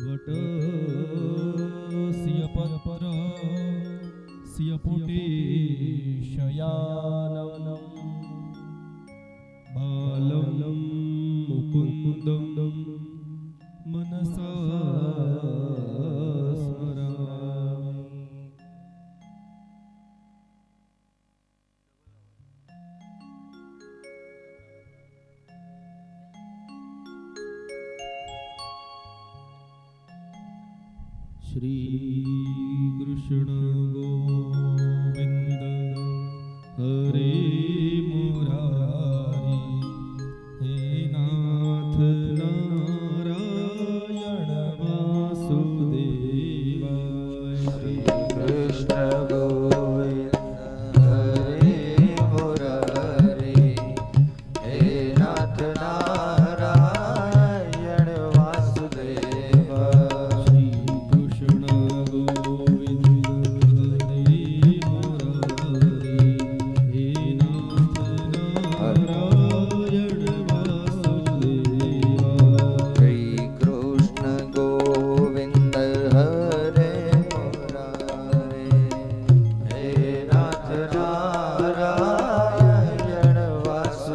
वटस्य पत्र स्यपुटे शयाननं बालं मुकुन्दं मनसा स्मरामि। श्री कृष्ण गोविंद हरे मुरारी, हे नाथ नारायण वासुदेवाय। श्री कृष्ण गोविंद हरे मुरारी, हे नाथ नारायण वासुदेवाय। श्री कृष्ण गोविंद हरे मुरारी, हे नाथ नारायण वासुदेवाय। श्री कृष्ण गोविंद हरे मुरारी, हे नाथ नारायण वासुदेवाय।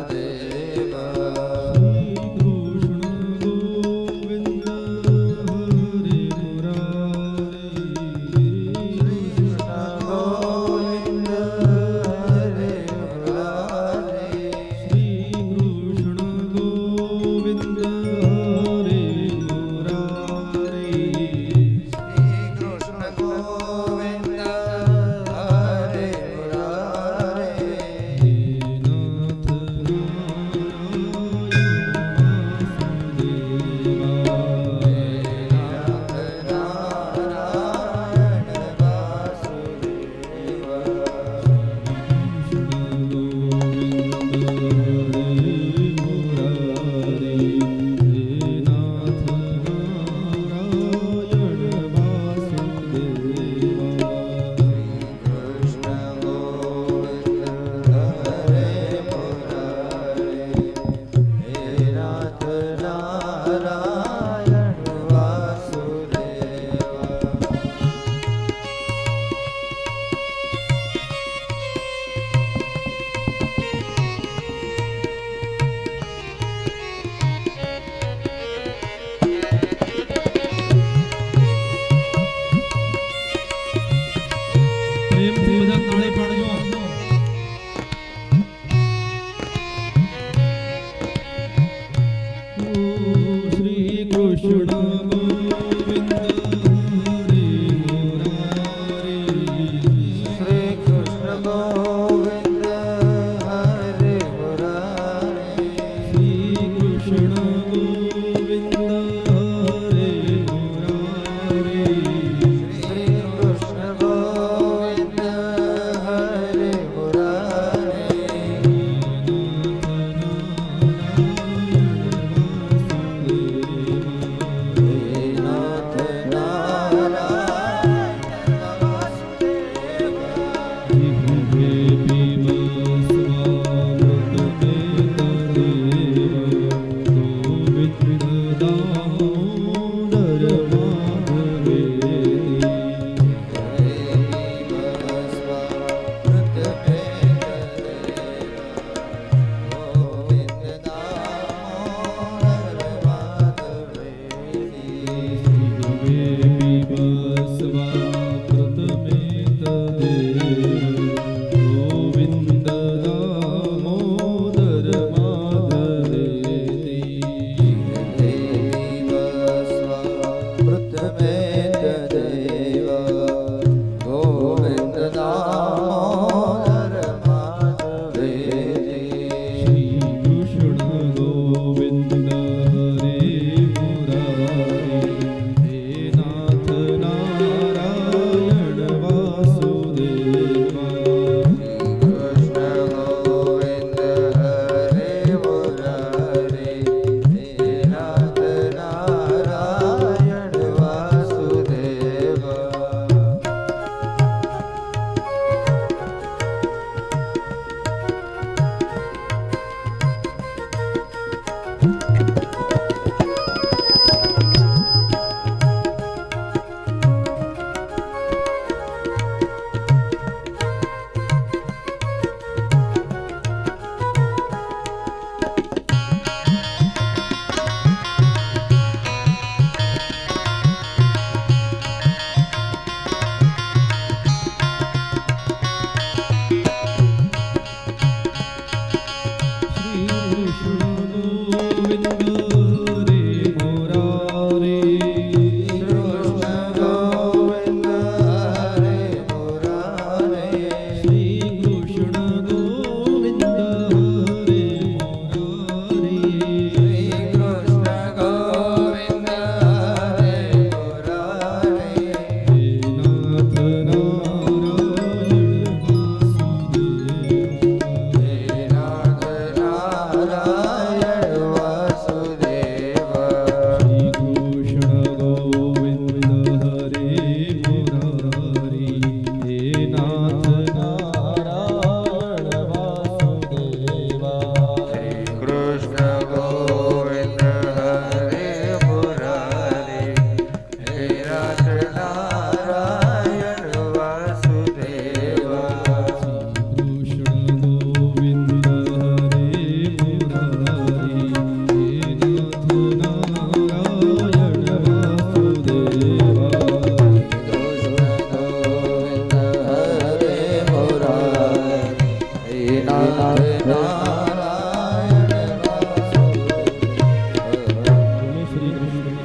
શ્રી કૃષ્ણ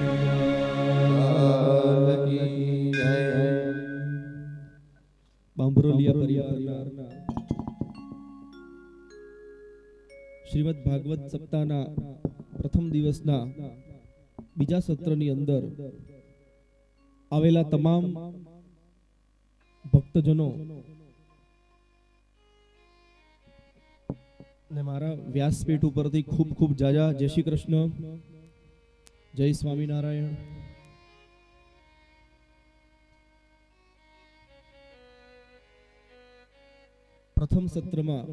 લાલ કી જય. બાંભરોલિયા પરિવારના શ્રીમદ ભાગવત સપ્તાહના પ્રથમ દિવસના બીજા સત્રની અંદર આવેલા તમામ ભક્તજનો ને મારા વ્યાસપીઠ ઉપરથી ખૂબ ખૂબ જાજા જય શ્રી કૃષ્ણ, જય સ્વામિનારાયણ. પ્રથમ સત્રમાં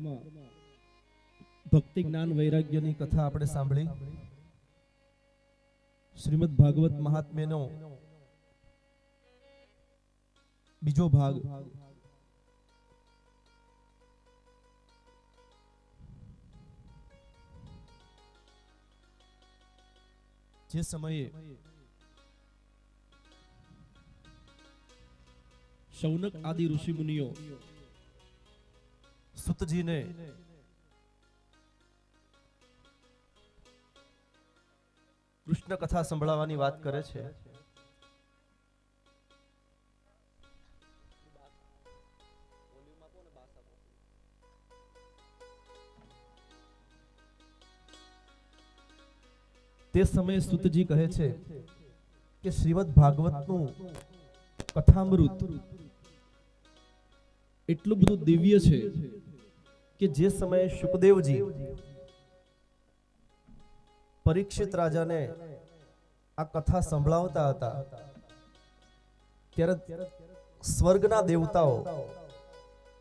ભક્તિ જ્ઞાન વૈરાગ્યની કથા આપણે સાંભળી. શ્રીમદ ભાગવત મહાત્મ્યનો બીજો ભાગ જે સમયે શૌનક આદિ ઋષિ મુનિઓ સુતજીને કૃષ્ણ કથા સંભળાવવાની વાત કરે છે. તે સમયે સુતજી કહે છે કે શ્રીમદ ભાગવતનું કથામૃત એટલું બધું દિવ્ય છે કે જે સમયે શુકદેવજી પરીક્ષિત રાજાને આ કથા સંભળાવતા હતા ત્યારે સ્વર્ગના દેવતાઓ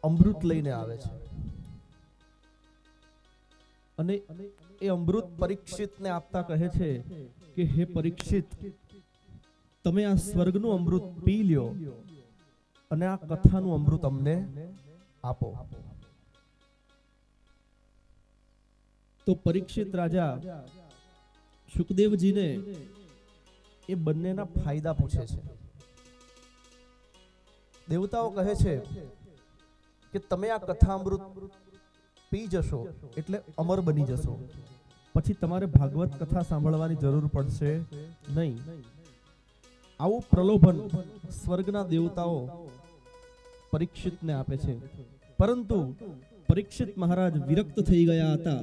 અમૃત લઈને આવે છે અને એ અમૃત પરીક્ષિતને આપતા કહે છે કે હે પરીક્ષિત, તમે આ સ્વર્ગનું અમૃત પી લ્યો અને આ કથાનું અમૃત અમને આપો. તો પરીક્ષિત રાજા શુકદેવજીને એ બંનેના ફાયદા પૂછે છે. દેવતાઓ કહે છે કે તમે આ કથામૃત પી જશો એટલે અમર બની જશો, પછી તમારે ભાગવત કથા સાંભળવાની જરૂર પડશે નહીં. આવું પ્રલોભન સ્વર્ગના દેવતાઓ પરીક્ષિતને આપે છે. પરંતુ પરીક્ષિત મહારાજ વિરક્ત થઈ ગયા હતા.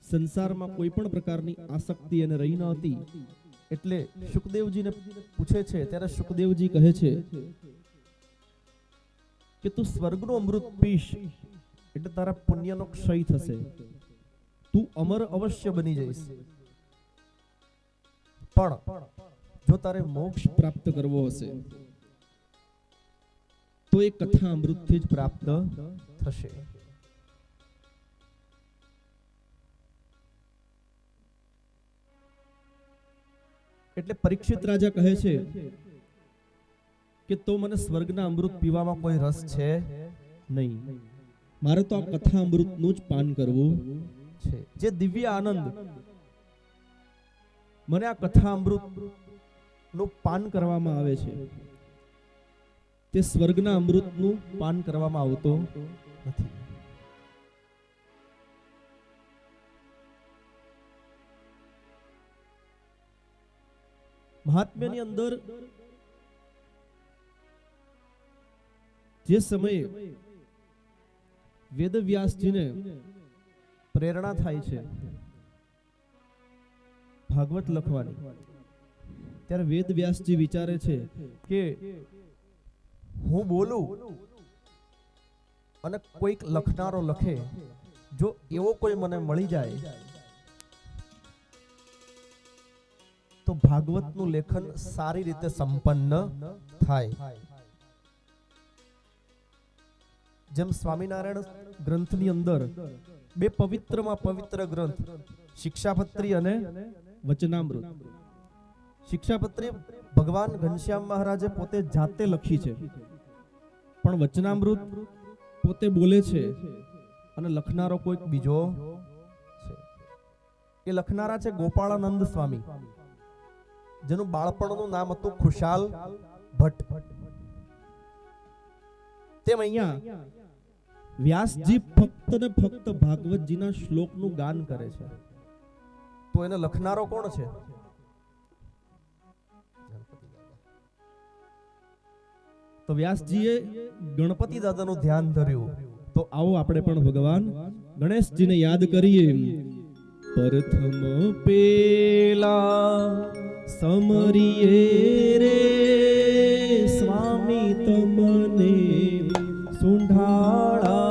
સંસારમાં કોઈ પણ પ્રકારની આસક્તિ એને રહી ન હતી. એટલે શુકદેવજીને પૂછે છે ત્યારે શુકદેવજી કહે છે કે તું સ્વર્ગનું અમૃત પીશ એટલે તારા પુણ્યનો ક્ષય થશે, તું અમર અવશ્ય બની જઈશ, પણ જો તારે મોક્ષ પ્રાપ્ત કરવો હશે તો એ કથા અમૃતથી જ પ્રાપ્ત થશે. એટલે પરીક્ષિત રાજા કહે છે કે તો મને સ્વર્ગના અમૃત પીવામાં કોઈ રસ છે નહીં, મારે તો આ કથા અમૃતનું જ પાન કરવું છે. જે દિવ્ય આનંદ મને આ કથા અમૃત નું પાન કરવામાં આવે છે તે સ્વર્ગના અમૃતનું પાન કરવામાં આવતો નથી. મહાત્મ્યની અંદર જે સમયે વેદવ્યાસજીને પ્રેરણા થાય છે ભાગવત લખવાની, ત્યારે વેદવ્યાસજી વિચારે છે કે હું બોલું અને કોઈક લખનારો લખે, જો એવો કોઈ મને મળી જાય તો ભાગવતનું લેખન સારી રીતે સંપન્ન થાય. જેમ સ્વામિનારાયણ ગ્રંથની અંદર બે પવિત્રમાં પવિત્ર ગ્રંથ શિક્ષાપત્રી અને વચનામૃત. શિક્ષાપત્રી ભગવાન ઘનશ્યામ મહારાજે પોતે જાતે લખી છે, પણ વચનામૃત પોતે બોલે છે અને લખનારો કોઈક બીજો છે. એ લખનારા છે ગોપાળાનંદ સ્વામી, જેનું બાળપણનું નામ હતું ખુશાલ ભટ્ટ. તેમ અહીંયા વ્યાસજી ફક્ત ને ફક્ત ભાગવતજીના શ્લોકનું ગાન કરે છે, તો એને લખનારો કોણ છે? તો વ્યાસજીએ ગણપતિ દાદાનું ધ્યાન ધર્યું. તો આવો આપણે પણ ભગવાન ગણેશજીને યાદ કરીએ. પ્રથમ પેલા સમરીએ રે સ્વામી તમને સુંઢાળા.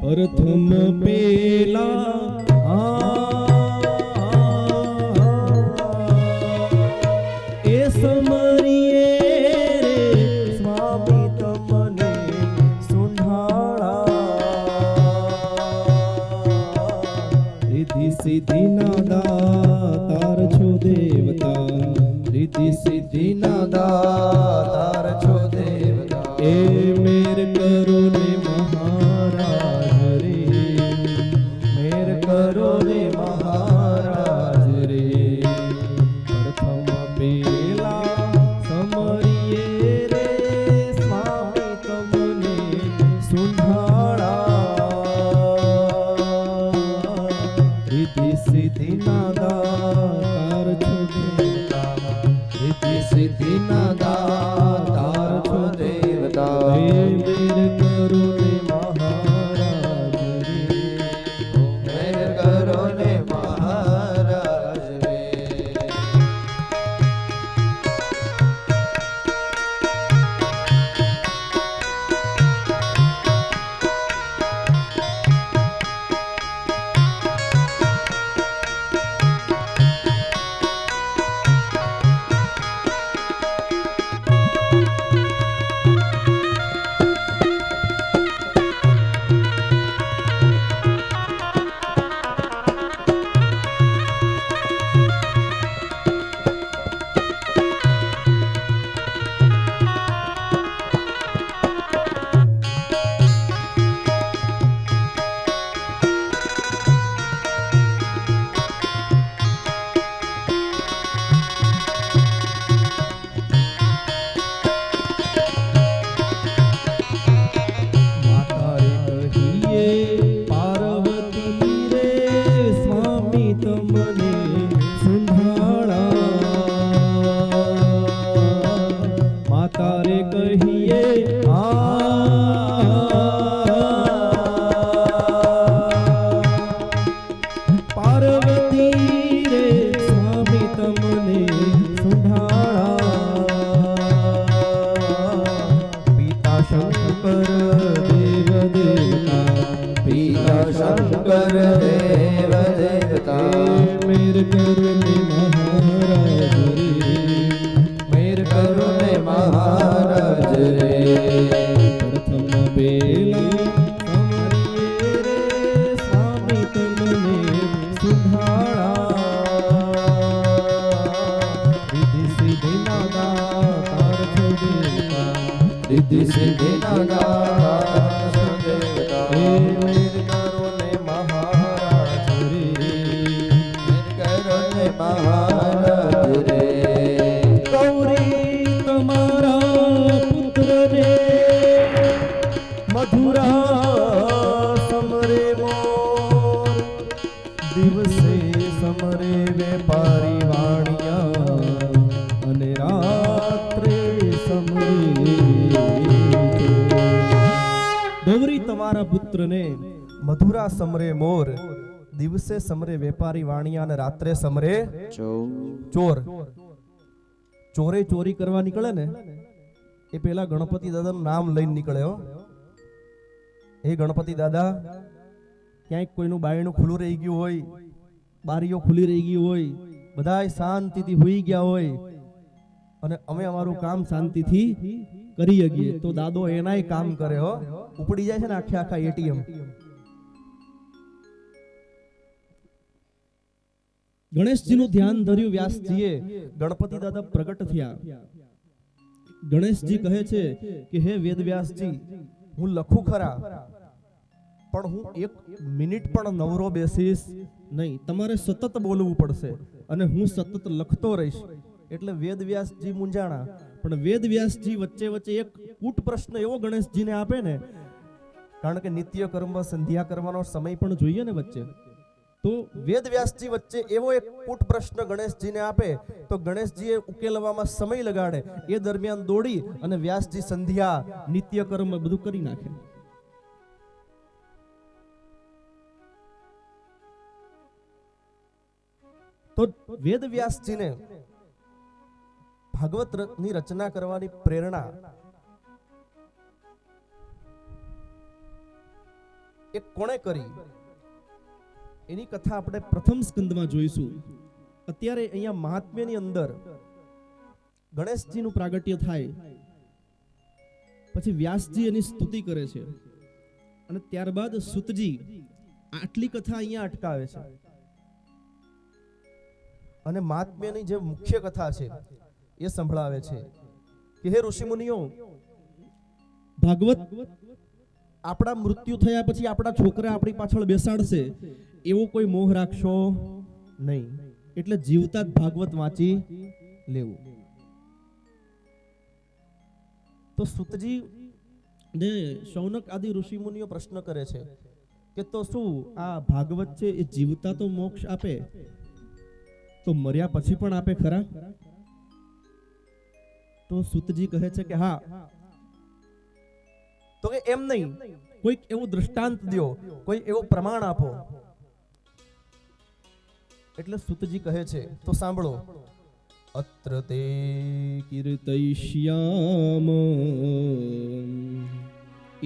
પ્રથમ પેલા એ સમરીએ રે સ્વામી તમને સુંઢાળા. રિદ્ધિ સિદ્ધિ ના દાતાર છો દેવતા, રિદ્ધિ સિદ્ધિ ના દાતાર છો દેવતા. એ મેર કરો ને મહારાજ રે, મેર કરો ને મહારાજ રે. પ્રથમ પેલા સમરીએ રે સ્વામી તમને સુંઢાળા. રિદ્ધિ સિદ્ધિ ના દાતાર છો દેવતા, રિદ્ધિ સિદ્ધિ ના દાતાર છો દેવતા. હે મેર કરો ને મહારાજ રે, મેર કરો ને મહારાજ રે. માતા રે કહીએ પાર્વતી રે સ્વામી તમને સુંઢાળા. માતા રે કહીએ પાર્વતી રે સ્વામી તમને સુંઢાળા. પિતા શંકર દેવ દેવતા, પિતા શંકર દેવ દેવતા. મેર કરો ને મહારાજ રે, મેર કરો ને મહારાજ રે. પ્રથમ પેલા સમરીએ રે સ્વામી તમને સુંઢાળા. રિદ્ધિ સિદ્ધિ ના દાતાર છો દેવતા, રિદ્ધિ સિદ્ધિ ના દાતાર છો દેવતા. હે મેર કરો ને મહારાજ રે, મેર કરો ને મહારાજ રે. ગૌરી તમારા પુત્રને મધુરા સમરે મોર, દિવસે સમરે વેપારી વાણિયા, અને રાત્રે સમરે ચોર. ગૌરી તમારા પુત્રને મધુરા સમરે મોર, દિવસે સમરે વેપારી વાણિયા, અને રાત્રે સમરે ચોર. ચોરે ચોરી કરવા નીકળે ને એ પેલા ગણપતિ દાદાનું નામ લઈને નીકળે હો. એ ગણપતિ દાદા, ક્યાંક કોઈનું બાયણું ખુલ્લું રહી ગયું હોય, બારીઓ ખુલ્લી રહી ગઈ હોય, બધાય શાંતિથી હુઈ ગયા હોય, અને અમે અમારું કામ શાંતિથી કરી શકીએ, તો દાદો એનાય કામ કરે હો. ઉપડી જાય છે ને આખે આખા એટીએમ. ગણેશજીનું ધ્યાન ધર્યું વ્યાસજીએ. ગણપતિ દાદા પ્રગટ થયા. ગણેશજી કહે છે કે હે વેદવ્યાસજી, હું લખું ખરા, પણ હું એક મિનિટ પણ નવરો બેસીશ નહીં. તમારે સતત બોલવું પડશે, અને હું સતત લખતો રહીશ. એટલે વેદવ્યાસજી મૂંઝાણા. પણ વેદવ્યાસજી વચ્ચે વચ્ચે એક કૂટ પ્રશ્ન એવો ગણેશજીને આપે ને, કારણ કે નિત્ય કર્મ સંધ્યા કરવાનો સમય પણ જોઈએ ને વચ્ચે. તો વેદવ્યાસજી વચ્ચે એવો એક કૂટ પ્રશ્ન ગણેશજીને આપે તો ગણેશજીએ ઉકેલવામાં સમય લગાડે, એ દરમિયાન દોડી અને વ્યાસજી સંધ્યા નિત્યકર્મ બધું કરી નાખે. તો વેદવ્યાસજીને ભાગવત ની રચના કરવાની પ્રેરણા એ કોણે કરી એની કથા આપણે પ્રથમ સ્કંદમાં જોઈશું. અત્યારે અહીંયા મહાત્મ્યની અંદર ગણેશજીનું પ્રાગટ્ય થાય, પછી વ્યાસજી એની સ્તુતિ કરે છે અને ત્યારબાદ સૂતજી આટલી કથા અહીંયા અટકાવે છે અને મહાત્મ્યની જે મુખ્ય કથા છે એ સંભળાવે છે કે હે ઋષિમુનિઓ, ભાગવત આપણા મૃત્યુ થયા પછી આપણા છોકરા આપણી પાછળ બેસાડશે એવો કોઈ મોહ રાખશો નહીં, એટલે જીવતા જ ભાગવત વાંચી લેવું. તો સૂતજી ને શૌનક આદિ ઋષિમુનિઓ પ્રશ્ન કરે છે કે તો શું આ ભાગવત છે એ જીવતા તો મોક્ષ આપે, તો મર્યા પછી પણ આપે ખરા? તો સૂતજી કહે છે કે હા. તો કે એમ નહીં, કોઈક એવું દ્રષ્ટાંત દો, કોઈ એવો પ્રમાણ આપો. એટલે સૂતજી કહે છે, તો સાંભળો. અત્ર તે કીર્તયિષ્યામ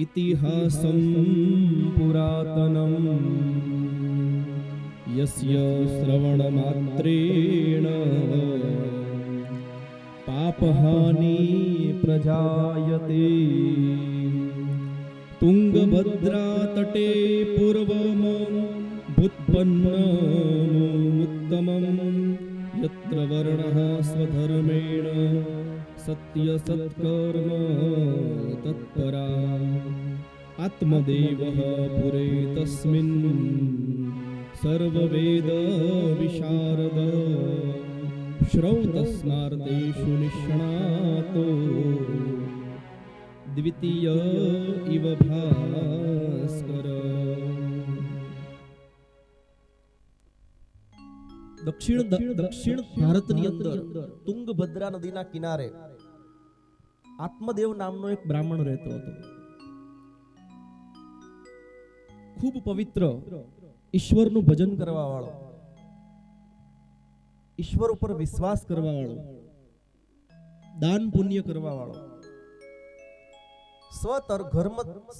ઇતિહાસં પુરાતનમ યસ્ય શ્રવણ માત્રેણ પાપહાનિ પ્રજાયતે તુંગભદ્રા તટે પૂર્વમ ભૂત્પન્નમ મુક્તમમ યત્ર વર્ણઃ સ્વધર્મેણ સત્ય સત્કર્મ તત્પરા આત્મદેવઃ પુરે તસ્મિન સર્વવેદ વિશારદ શ્રૌતસ્માર્તેષુ નિષ્ણાતો દ્વિતીય ઇવ ભાસ્કર. દક્ષિણ ભારતની અંદર તુંગભદ્રા નદીના કિનારે આત્મદેવ નામનો એક બ્રાહ્મણ રહેતો હતો. ખૂબ પવિત્ર, ઈશ્વરનું ભજન કરવા વાળો, ઈશ્વર ઉપર વિશ્વાસ કરવા વાળો, દાન પુણ્ય કરવા વાળો,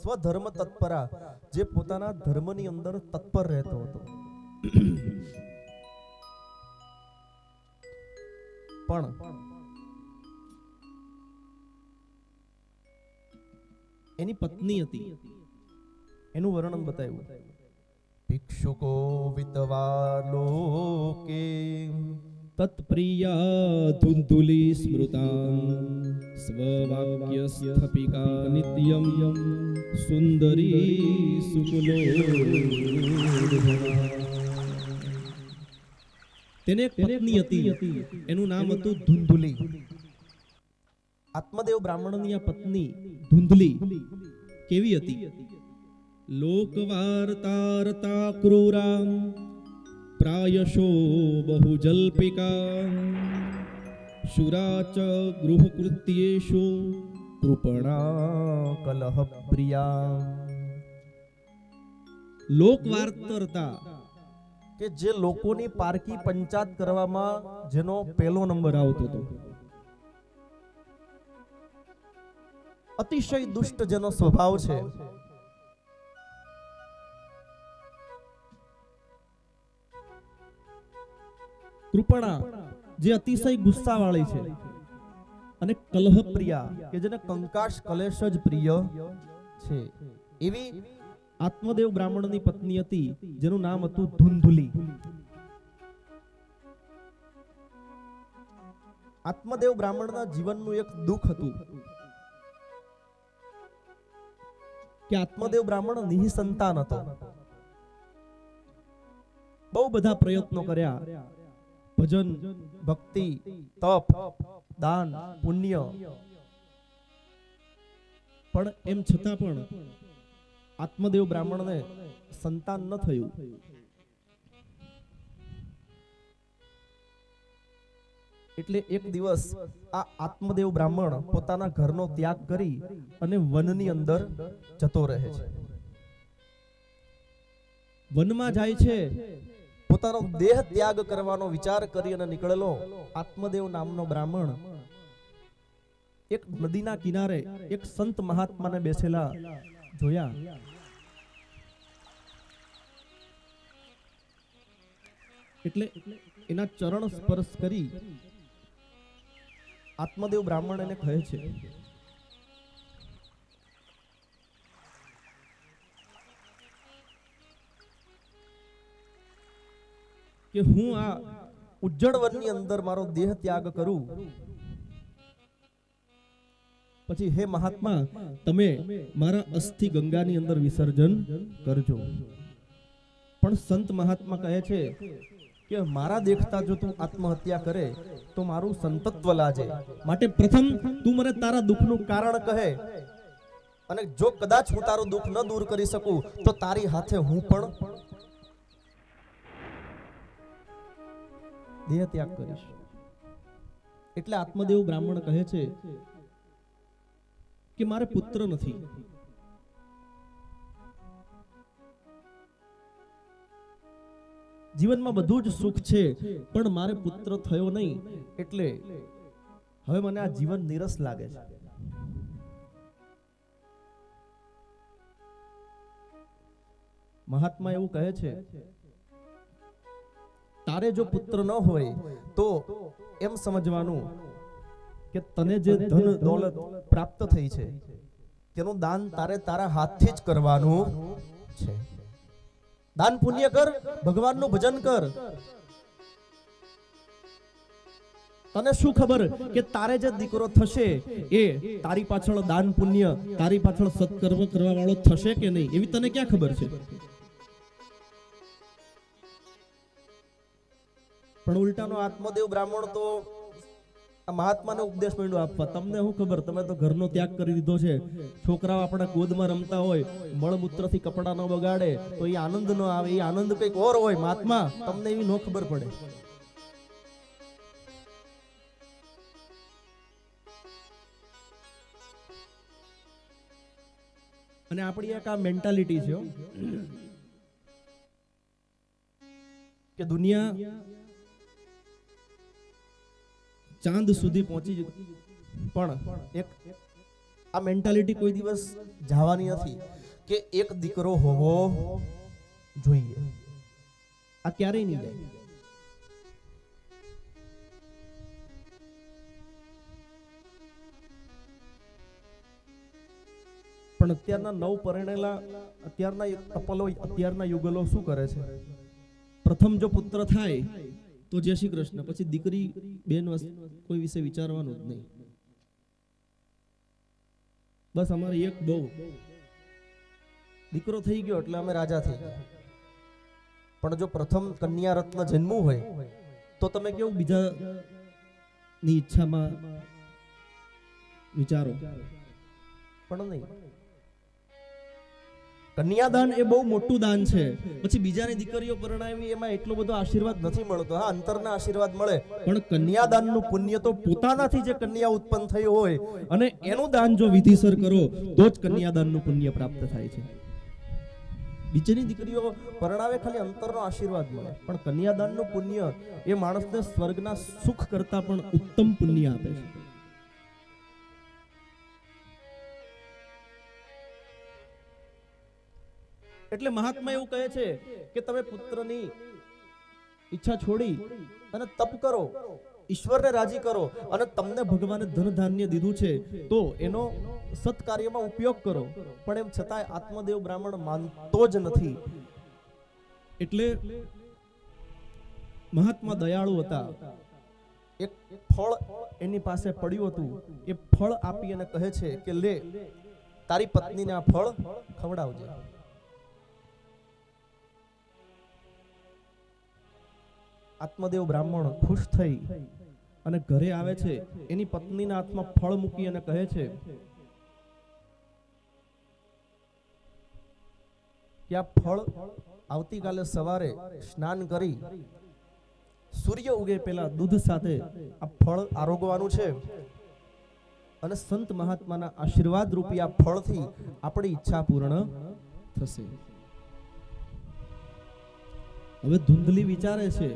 સ્વધર્મ તત્પરા, જે પોતાના ધર્મની અંદર તત્પર રહેતો હતો. પણ એની પત્ની હતી, એનું વર્ણન બતાવ્યું. ભિક્ષુકો વિતવા લોકે તત્પ્રિયા ધુંધુલી સ્મૃતા સ્વવાક્ય સ્થપિકા નિત્યમ સુંદરી સુકુલો. તેને એક પત્ની હતી, એનું નામ હતું ધુંધુલી. આત્મદેવ બ્રાહ્મણની આ પત્ની ધુંધલી કેવી હતી? લોકવાર્તારતા ક્રૂરા પ્રાયશો બહુજલ્પિકા શુરાચ ગૃહકૃત્યેષુ કૃપણા કલહ પ્રિયા. લોકવાર્તારતા કે જે લોકોની પારકી પંચાત કરવામાં જેનો પહેલો નંબર આવતો હતો, અતિશય દુષ્ટ જેનો સ્વભાવ છે, કૃપણા જે અતિશય ગુસ્સા વાળી છે, અને કલહ પ્રિયા કે જેને કંકાશ કલેશ જ પ્રિય છે, એવી આત્મદેવ બ્રાહ્મણની પત્ની હતી જેનું નામ હતું ધુંધુલી. આત્મદેવ બ્રાહ્મણના જીવનનું એક દુઃખ હતું કે આત્મદેવ બ્રાહ્મણ નિઃસંતાન હતો. બહુ બધા પ્રયત્નો કર્યા, ભજન, ભક્તિ, તપ, દાન, પુણ્ય, પણ એમ છતાં પણ આત્મદેવ બ્રાહ્મણને સંતાન ન થયું. એટલે એક દિવસ આ આત્મદેવ બ્રાહ્મણ પોતાના ઘરનો ત્યાગ કરી અને વનની અંદર જતો રહે છે. વનમાં જાય છે, પોતાનો દેહ ત્યાગ કરવાનો વિચાર કરી અને નીકળેલો આત્મદેવ નામનો બ્રાહ્મણ એક નદીના કિનારે એક સંત મહાત્માને બેસેલા જોયા. એટલે એના ચરણ સ્પર્શ કરી આત્મદેવ બ્રાહ્મણ એને કહે છે કે હું આ ઉજ્જડ વનની અંદર મારો દેહ ત્યાગ કરું, પછી હે મહાત્મા તમે મારા અસ્થિ ગંગાની અંદર વિસર્જન કરજો. પણ સંત મહાત્મા કહે છે કે મારા દેખતા જો તું આત્મહત્યા કરે તો મારું સંતત્વ લાજે, માટે પ્રથમ તું મને તારા દુઃખનું કારણ કહે, અને જો કદાચ હું તારું દુઃખ ન દૂર કરી શકું તો તારી હાથે હું પણ દેહ ત્યાગ કરીશ. એટલે આત્મદેવ બ્રાહ્મણ કહે છે કે મારે પુત્ર નથી, જીવનમાં બધું જ સુખ છે પણ મારે પુત્ર થયો નહીં, એટલે હવે મને આ જીવન નીરસ લાગે છે. મહાત્મા એવું કહે છે તારે જો પુત્ર ન હોય તો એમ સમજવાનું કે તને જે ધન દોલત પ્રાપ્ત થઈ છે તેનું દાન તારે તારા હાથથી જ કરવાનું છે. દાન પુણ્ય કર, ભગવાનનું ભજન કર. તને શું ખબર કે તારે જે દીકરો થશે એ તારી પાછળ દાન પુણ્ય, તારી પાછળ સત્કર્મ કરવા વાળો થશે કે નહીં, એવી તને ક્યાં ખબર છે? પણ ઉલટાનો આત્મદેવ બ્રાહ્મણ તો આ મહાત્માને ઉપદેશ માંડ્યો આપવા, તમને શું ખબર, તમે તો ઘરનો ત્યાગ કરી દીધો છે. છોકરાઓ આપણા ગોદમાં રમતા હોય, મળમૂત્રથી કપડા ન બગાડે તો એ આનંદ ન આવે, એ આનંદ કંઈક ઓર હોય. મહાત્મા તમને એવી નો ખબર પડે. અને આપણી એક આ મેન્ટાલિટી છે કે દુનિયા ચાંદ સુધી પહોંચી, પણ એક આ મેન્ટાલિટી કોઈ દિવસ જવાની નથી કે એક દીકરો હોવો જોઈએ. આ ક્યારેય નહીં જાય. પણ અત્યારના નવ પરણેલા, અત્યારના કપલો, અત્યારના યુગલો શું કરે છે? પ્રથમ જો પુત્ર થાય તો જય શ્રી કૃષ્ણ, પછી દીકરી બેન કોઈ વિશે વિચારવાનું જ નહીં. બસ અમારે એક બહુ દીકરો થઈ ગયો એટલે અમે રાજા થઈ ગયા. પણ જો પ્રથમ કન્યા રત્ન જન્મવું હોય તો તમે કેવું બીજાની ઈચ્છામાં વિચારો, પણ નહીં. કન્યાદાન એ બહુ મોટું દાન છે. પછી બીજાની દીકરીઓ પરણાવી એમાં એટલો બધો આશીર્વાદ નથી મળતો. હા, અંતરના આશીર્વાદ મળે, પણ કન્યાદાનનું પુણ્ય તો પોતાનાથી જે કન્યા ઉત્પન્ન થઈ હોય અને એનું દાન જો વિધિસર કરો તો જ કન્યાદાનનું પુણ્ય પ્રાપ્ત થાય છે. બીજાની દીકરીઓ પરણાવે ખાલી અંતરનો આશીર્વાદ મળે, પણ કન્યાદાનનું પુણ્ય એ માણસને સ્વર્ગના સુખ કરતા પણ ઉત્તમ પુણ્ય આપે છે. એટલે મહાત્મા એવું કહે છે કે તમે પુત્રની ઈચ્છા છોડી અને તપ કરો, ઈશ્વરને રાજી કરો, અને તમને ભગવાને ધન ધાન્ય દીધું છે તો એનો સત્કાર્યમાં ઉપયોગ કરો. પણ એમ છતાંય આત્મદેવ બ્રાહ્મણ માનતો જ નથી. એટલે મહાત્મા દયાળુ હતા. એક ફળ એની પાસે પડ્યું હતું, એ ફળ આપી અને કહે છે કે લે, તારી પત્નીને આ ફળ ખવડાવજે. આત્મદેવ બ્રાહ્મણ ખુશ થઈ અને ઘરે આવે છે. એની પત્નીના હાથમાં ફળ મૂકી અને કહે છે કે આ ફળ આવતીકાલે સવારે સ્નાન કરી સૂર્ય ઉગે પહેલા દૂધ સાથે આ ફળ આરોગવાનું છે અને સંત મહાત્માના આશીર્વાદ રૂપી આ ફળથી આપણી ઈચ્છા પૂર્ણ થશે. હવે ધુંધલી વિચારે છે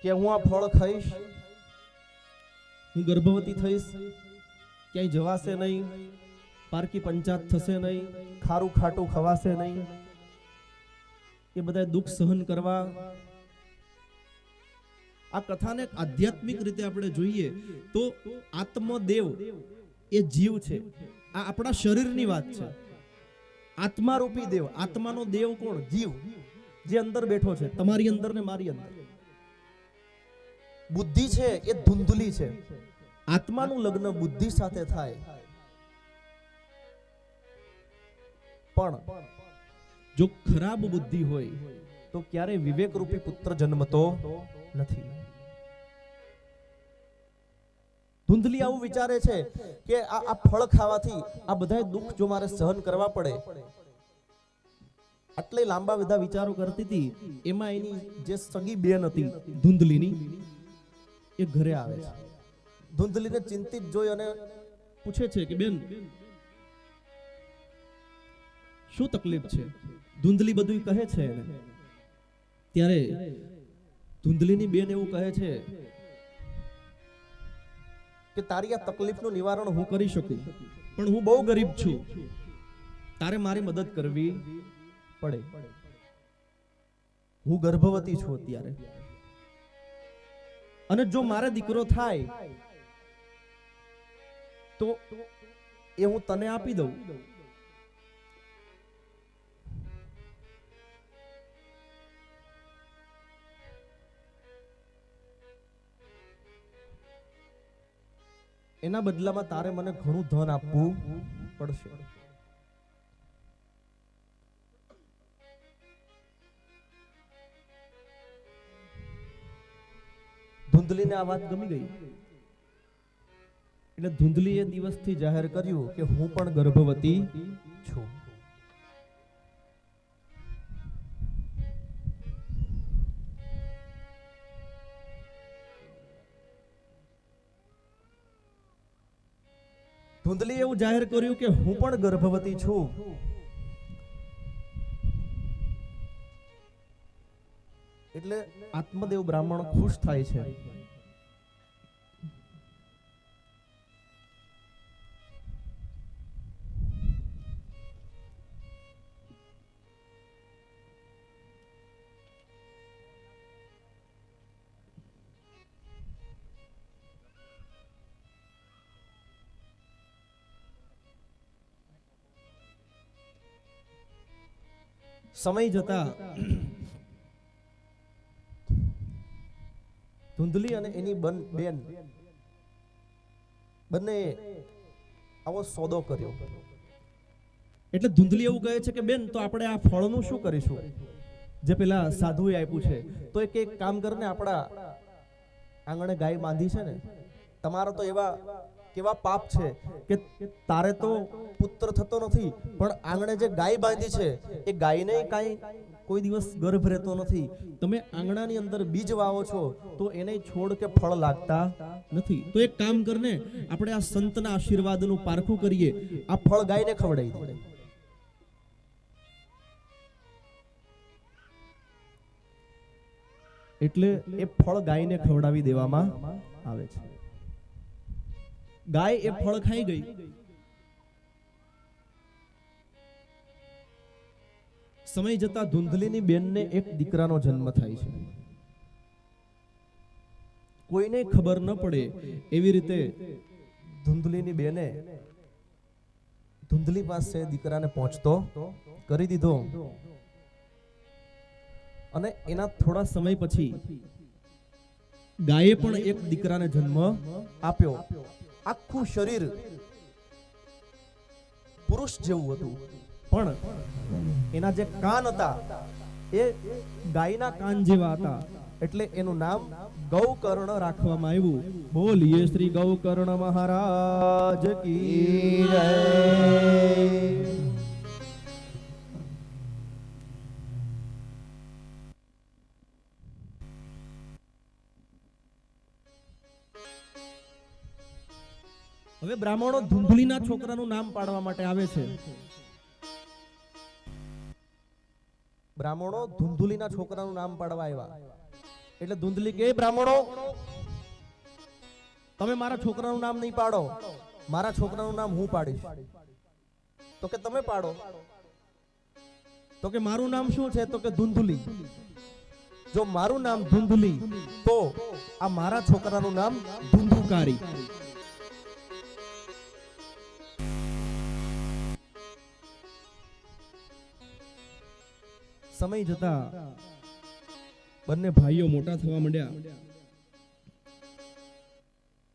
કે હું આ ફળ ખાઈશ, હું ગર્ભવતી થઈશ, ક્યાંય જવાશે નહીં, પારકી પંચાત થશે નહીં, ખારું ખાટું ખવાશે નહીં, એ બધા દુઃખ સહન કરવા. આ કથાને આધ્યાત્મિક રીતે આપણે જોઈએ તો આત્મદેવ એ જીવ છે. આ આપણા શરીરની વાત છે. આત્મા રૂપી દેવ, આત્માનો દેવ કોણ? જીવ, જે અંદર બેઠો છે, તમારી અંદર ને મારી અંદર. બુદ્ધિ છે એ ધુંધલી છે. આત્માનું લગ્ન બુદ્ધિ સાથે થાય, પણ જો ખરાબ બુદ્ધિ હોય તો ક્યારે વિવેક રૂપી પુત્ર જન્મતો નથી. ધુંધલી આવું વિચારે છે કે આ ફળ ખાવાથી આ બધા દુઃખ જો મારે સહન કરવા પડે. આટલે લાંબા બધા વિચારો કરતી હતી, એમાં એની જે સગી બેન હતી ધુંધલીની, એ ઘરે આવે છે. ધુંધલીને ચિંતિત જોઈ અને પૂછે છે કે બેન, શું તકલીફ છે? ધુંધલી બધું કહે છે એને. ત્યારે ધુંધલીની બેન એવું કહે છે કે તારી આ તકલીફનું નિવારણ હું કરી શકું, પણ હું બહુ ગરીબ છું, તારે મારી મદદ કરવી પડે. હું ગર્ભવતી છું અત્યારે, અને જો મારે દીકરો થાય તો એ હું તને આપી દઉં. એના બદલામાં તારે મને ઘણું ધન આપવું પડશે. ધુંધલીને આ વાત ગમી ગઈ, એટલે ધુંધલી એ દિવસથી જાહેર કર્યું કે હું પણ ગર્ભવતી છું. ધુંધલી એવું જાહેર કર્યું કે હું પણ ગર્ભવતી છું, એટલે આત્મદેવ બ્રાહ્મણ ખુશ થાય છે. સમય જતા ધુંધલી અને એની બેન બંને આવો સોદો કર્યો. એટલે ધુંધલી એવું કહે છે કે બેન, તો આપણે આ ફળનું શું કરીશું જે પેલા સાધુએ આપ્યું છે? તો એક કામ કરને, આપણા આંગણે ગાય બાંધી છે ને, તમારા તો એવા કેવા પાપ છે કે તારે તો પુત્ર થતો નથી, પણ આંગણે જે ગાય બાંધી છે એ ગાયને કાંઈ કોઈ દિવસ ગર્ભ રહેતો નથી. તમે આંગણાની અંદર બીજ વાવો છો તો એને છોડ કે ફળ લાગતા નથી. તો એક કામ કરને, આપણે આ સંતના આશીર્વાદનું પારખું કરીએ, આ ફળ ગાયને ખવડાવી દે. એટલે એ ફળ ગાયને ખવડાવી દેવામાં આવે છે. ગાય એ ફળ ખાઈ ગઈ. સમય જતા ધુંધલીની બેનને એક દીકરાનો જન્મ થાય છે. કોઈને ખબર ન પડે એવી રીતે ધુંધલીની બેને ધુંધલી પાસે દીકરાને પહોંચતો કરી દીધો. અને એના થોડા સમય પછી ગાયે પણ એક દીકરાને જન્મ આપ્યો. આખું શરીર પુરુષ જેવું હતું, પણ એના જે કાન હતા એ ગાયના કાન જેવા હતા, એટલે એનું નામ ગૌકર્ણ રાખવામાં આવ્યું. બોલીએ શ્રી ગૌકર્ણ મહારાજ કી જય. હવે બ્રાહ્મણો ધુંધલીના છોકરાનું નામ પાડવા માટે આવે છે. બ્રાહ્મણો ધુંધલીના છોકરાનું નામ પાડવા આવ્યા એટલે ધુંધલી કે બ્રાહ્મણો તમે મારા છોકરાનું નામ નહીં પાડો, મારા છોકરાનું નામ હું પાડીશ. તો કે તમે પાડો. તો કે મારું નામ શું છે? તો કે ધુંધલી. જો મારું નામ ધુંધલી તો આ મારા છોકરાનું નામ ધુંધુકારી. સમય જતા બંને ભાઈઓ મોટા થવા માંડ્યા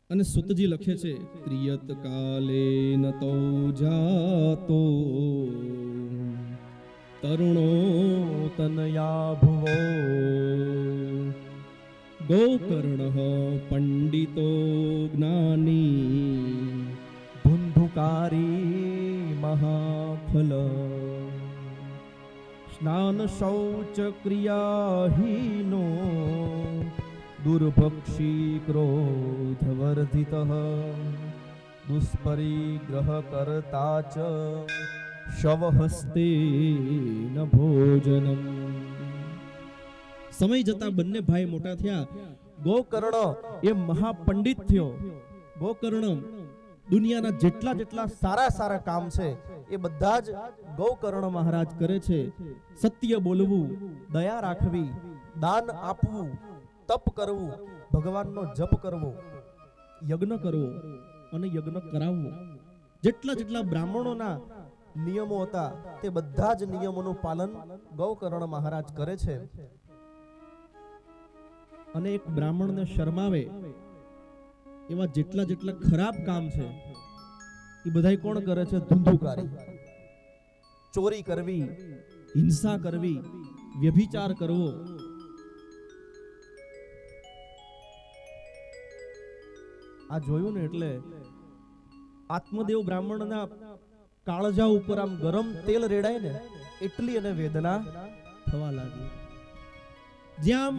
અને સુતજી લખે છે ક્રિયત કાલે ન તો જાતો તરુણો તનયા ભુવો ગોકર્ણ પંડિતો જ્ઞાની ધુંધુકારી મહાફલ સ્નાન શૌચ ક્રિયાહીનો દુર્ભક્ષી ક્રોધવર્ધિત દુષ્પરિગ્રહ કરતા ચ શવહસ્તે ન ભોજનમ. સમય જતા બંને ભાઈ મોટા થયા. ગોકર્ણ એ મહાપંડિત થયો. ગોકર્ણ દુનિયાના જેટલા જેટલા સારા સારા કામ છે એ બધા જ ગોકર્ણ મહારાજ કરે છે. સત્ય બોલવું, દયા રાખવી, દાન આપવું, તપ કરવું, ભગવાનનો જપ કરવો, યજ્ઞ કરવો અને યજ્ઞ કરાવવો. જેટલા જેટલા બ્રાહ્મણોના નિયમો હતા તે બધા જ નિયમોનું પાલન ગોકર્ણ મહારાજ કરે છે. અને એક બ્રાહ્મણને શરમાવે એવા જેટલા જેટલા ખરાબ કામ છે એ બધા કોણ કરે છે? ધુંધુકારી. ચોરી કરવી, હિંસા કરવી, વ્યભિચાર કરવો. આ જોયું ને એટલે આત્મદેવ બ્રાહ્મણના કાળજા ઉપર આમ ગરમ તેલ રેડાય ને એટલી એને વેદના થવા લાગી. જ્યાં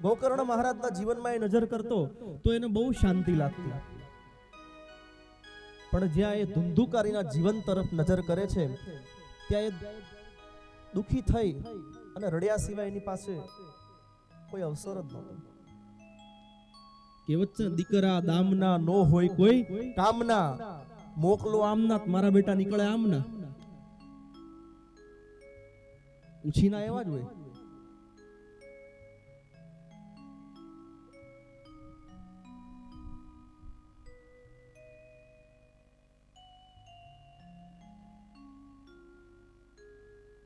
ગોકર્ણ મહારાજના જીવનમાં એ નજર કરતો તો એને બહુ શાંતિ લાગતી, પણ જ્યાં એ ધુંધુકારીના જીવન તરફ નજર કરે છે ત્યાં એ દુખી થઈ અને રડ્યા સિવાય એની પાસે કોઈ અવસર જ નહોતો. કહેવત છે દીકરા દામના નો હોય કોઈ કામના, મોકલો આમના મારા બેટા નીકળે આમના. ઉછીના એવા જ હોય.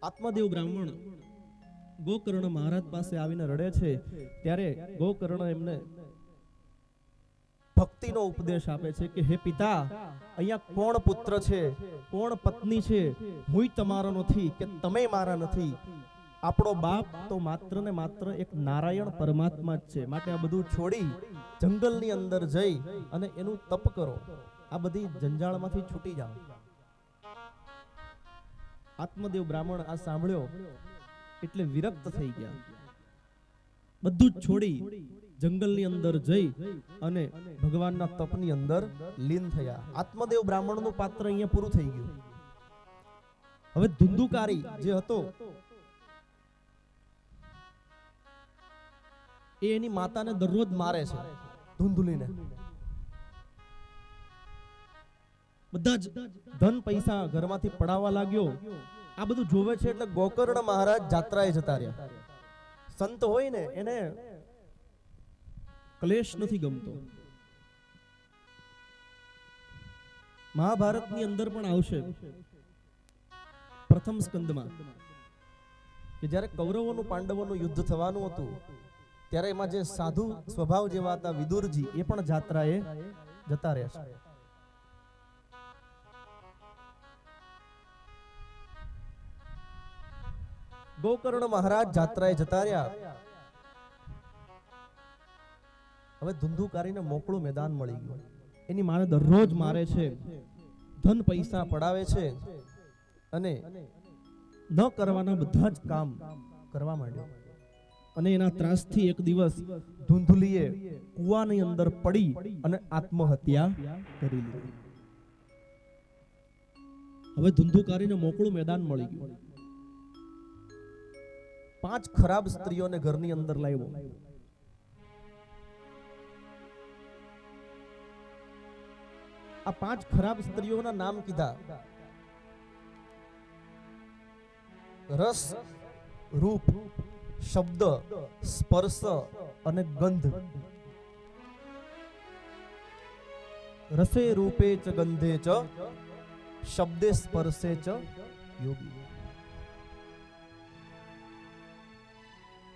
આત્મદેવ બ્રાહ્મણ ગોકર્ણ મહારાજ પાસે આવીને રડે છે ત્યારે ગોકર્ણ એમને ભક્તિનો ઉપદેશ આપે છે કે હે પિતા, અહીંયા કોણ પુત્ર છે, કોણ પત્ની છે, હુંય તમારો નથી કે તમે મારા નથી. આપણો બાપ તો માત્ર ને માત્ર એક નારાયણ પરમાત્મા જ છે. માટે આ બધું છોડી જંગલની અંદર જઈ અને એનું તપ કરો, આ બધી જંજાળમાંથી છૂટી જાઓ. આત્મદેવ બ્રાહ્મણ આ સાંભળ્યો એટલે વિરક્ત થઈ ગયા. બધું જ છોડી જંગલની અંદર જઈ અને ભગવાનના તપની અંદર લીન થયા. આત્મદેવ બ્રાહ્મણનું પાત્ર અહીંયા પૂરું થઈ ગયું. હવે ધુંધુકારી જે હતો એ એની માતાને દરરોજ મારે છે, ધુંધલીને. બધા જ ધન પૈસા ઘરમાંથી પડાવવા લાગ્યો. આ બધું જોવે છે એટલે ગોકર્ણ મહારાજ જાત્રાએ જતા રહ્યા. સંત હોય ને એને ક્લેશ નથી ગમતો. મહાભારતની અંદર પણ આવશે પ્રથમ સ્કંદમાં કે જ્યારે કૌરવોનું પાંડવોનું યુદ્ધ થવાનું હતું ત્યારે એમાં જે સાધુ સ્વભાવ જેવા હતા વિદુરજી એ પણ જાત્રાએ જતા રહેશે. ગોકર્ણ મહારાજ જાત્રાએ જતા રહ્યા. હવે ધુંધુકારીને મોકળું મેદાન મળી ગયું. એની માને દરરોજ મારે છે, ધન પૈસા પડાવે છે અને ન કરવાના બધા જ કામ કરવા માંડ્યો. અને એના ત્રાસથી એક દિવસ ધુંધુલીએ કૂવાની અંદર પડી અને આત્મહત્યા કરી લીધી. હવે ધુંધુકારીને મોકળું મેદાન મળી ગયું. 5 ખરાબ સ્ત્રીઓને ઘરની અંદર લાવ્યો. આ 5 ખરાબ સ્ત્રીઓના નામ કીધા: રસ, રૂપ, શબ્દ, સ્પર્શ અને ગંધ. રસે રૂપે ચ ગંધે ચ શબ્દે સ્પર્શે ચ યોગી.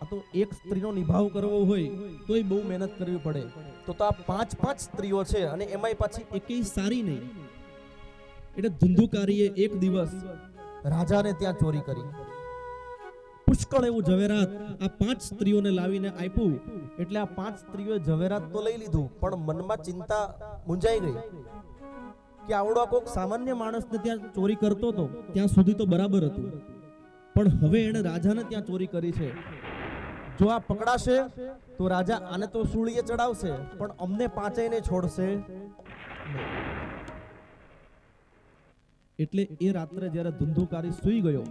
આ તો એક સ્ત્રીનો નિભાવ કરવો હોય તોય બહુ મહેનત કરવી પડે. તો આ 5 સ્ત્રીઓ છે અને એમાંય પાછી એકેય સારી નહીં. એટલે ધુંધુકારીએ એક દિવસ રાજાને ત્યાં ચોરી કરી. પુષ્કળ એવું ઝવેરાત આ 5 સ્ત્રીઓને લાવીને આપ્યું. એટલે આ 5 સ્ત્રીઓએ ઝવેરાત તો લઈ લીધું, પણ મનમાં ચિંતા મૂંઝાઈ ગઈ કે આવડો કોક સામાન્ય માણસને ત્યાં ચોરી કરતો હતો ત્યાં સુધી તો બરાબર હતું, પણ હવે એણે રાજાને ત્યાં ચોરી કરી છે. જો આ પકડાશે તો રાજા આને તો સૂળીએ ચડાવશે, પણ અમને 5યને છોડશે નહીં. એટલે એ રાત્રે જ્યારે ધુંધુકારી સૂઈ ગયો,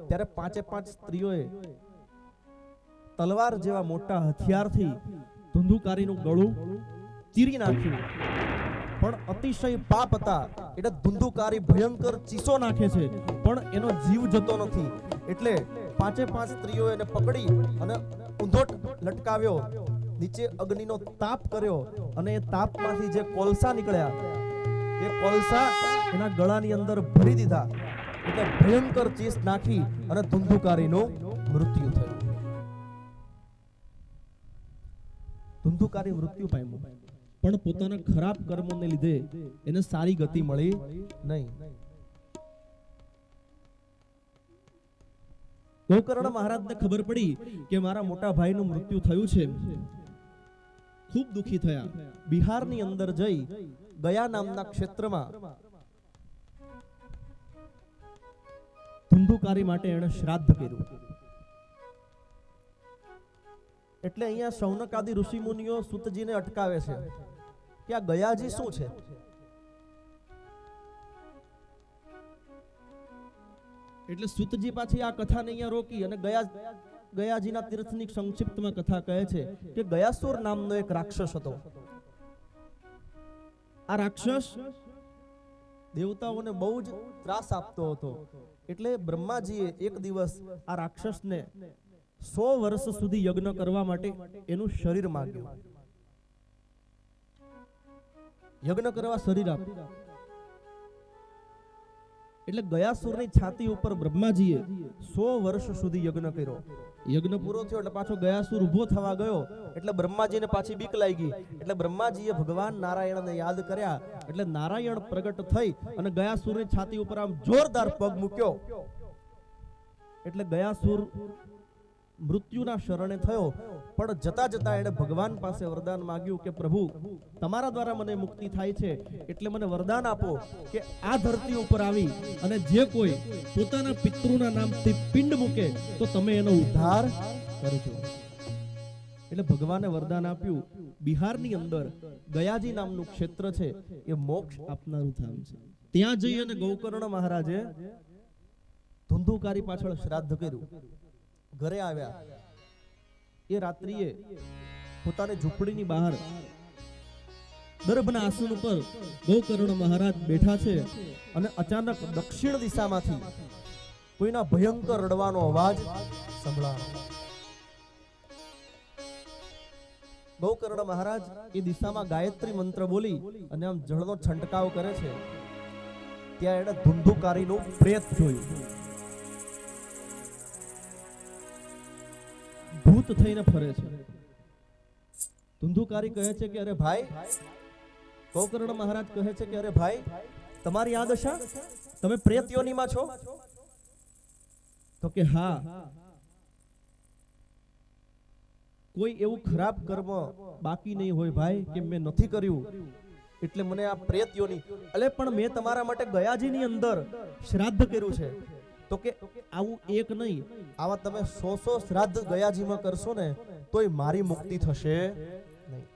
ત્યારે 5 સ્ત્રીઓએ તલવાર જેવા મોટા હથિયારથી ધુંધુકારીનું ગળું ચીરી નાખ્યું. પણ અતિશય પાપ હતા એટલે ધુંધુકારી ભયંકર ચીસો નાખે છે, પણ એનો જીવ જતો નથી. એટલે 5 સ્ત્રીઓ એને પકડી અને ઊંધો લટકાવ્યો, નીચે અગ્નિનો તાપ કર્યો અને એ તાપમાંથી જે કોલસા નીકળ્યા એ કોલસા એના ગળાની અંદર ભરી દીધા. એટલે ભયંકર ચીસ નાખી અને ધુંધુકારીનું મૃત્યુ થયું. ધુંધુકારી મૃત્યુ પામ્યું, પણ પોતાના ખરાબ કર્મોને લીધે એને સારી ગતિ મળી નહીં. ગોકર્ણ મહારાજને ખબર પડી કે મારા મોટા ભાઈનું મૃત્યુ થયું છે. ખૂબ દુખી થયા. બિહારની અંદર જઈ ગયા નામના ક્ષેત્રમાં ધુંધુકારી માટે એણે શ્રાદ્ધ કર્યું. એટલે અહીંયા શૌનકાદી ઋષિ મુનિઓ સૂતજીને અટકાવે છે કે આ ગયાજી શું છે? એટલે સૂતજી પાછી આ કથાને અહીંયા રોકી અને ગયાજીના તીર્થની સંક્ષિપ્તમાં કથા કહે છે કે ગયાસુર નામનો એક રાક્ષસ હતો. આ રાક્ષસ દેવતાઓને બહુ જ ત્રાસ આપતો હતો. એટલે બ્રહ્માજીએ એક દિવસ આ રાક્ષસને 100 વર્ષ સુધી યજ્ઞ કરવા માટે એનું શરીર માંગ્યું. યજ્ઞ કરવા શરીર આપ્યું. એટલે ગયાસુરની છાતી ઉપર બ્રહ્માજીએ 100 વર્ષ સુધી યજ્ઞ કર્યો. યજ્ઞ પૂરો થયો એટલે પાછો ગયાસુર ઊભો થવા ગયો. એટલે બ્રહ્માજીને પાછી બીક લાગી. એટલે બ્રહ્માજીએ ભગવાન નારાયણને યાદ કર્યા. એટલે નારાયણ પ્રગટ થઈ અને ગયાસુરની છાતી ઉપર આમ જોરદાર પગ મૂક્યો. એટલે ગયાસુર મૃત્યુના શરણે થયો. પણ જતા જતા એણે ભગવાન પાસે વરદાન માંગ્યું કે પ્રભુ, તમારા દ્વારા મને મુક્તિ થાય છે, એટલે મને વરદાન આપો કે આ ધરતી ઉપર આવી અને જે કોઈ પોતાના પિતૃના નામથી પિંડ મૂકે તો તમે એનો ઉદ્ધાર કરજો. એટલે ભગવાને વરદાન આપ્યું. બિહારની અંદર ગયાજી નામનું ક્ષેત્ર છે, એ મોક્ષ આપનારું ધામ છે. ત્યાં જઈ અને ગોકર્ણ મહારાજે ધુંધુકારી પાછળ શ્રાદ્ધ કર્યું. ઘરે આવ્યા. એ રાત્રિએ પોતાની ઝૂંપડીની બહાર દર્ભના આસન ઉપર ગોકર્ણ મહારાજ બેઠા છે અને અચાનક દક્ષિણ દિશામાંથી કોઈના ભયંકર રડવાનો અવાજ સંભળાયો. ગોકર્ણ મહારાજ એ દિશામાં ગાયત્રી મંત્ર બોલી અને આમ જળનો છંટકાવ કરે છે. ત્યાં એણે ધુંધુકારીનું પ્રેત જોયું. ભૂત થઈને ફરે છે. ધુંધુકારી કહે છે કે અરે ભાઈ, ગોકર્ણ મહારાજ કહે છે કે અરે ભાઈ, તમારી આ દશા? તમે પ્રેત યોનિમાં છો? તો કે હા, કોઈ એવું ખરાબ કર્મ બાકી નહીં હોય ભાઈ કે મેં નથી કર્યું, એટલે મને આ પ્રેત યોની. અલે પણ મેં તમારા માટે ગયાજીની અંદર શ્રાદ્ધ કર્યું છે. તો કે આવું એક નહીં, આવા તમે 100 શ્રાદ્ધ ગયાજીમાં કરશો ને તોય મારી મુક્તિ થશે નહીં.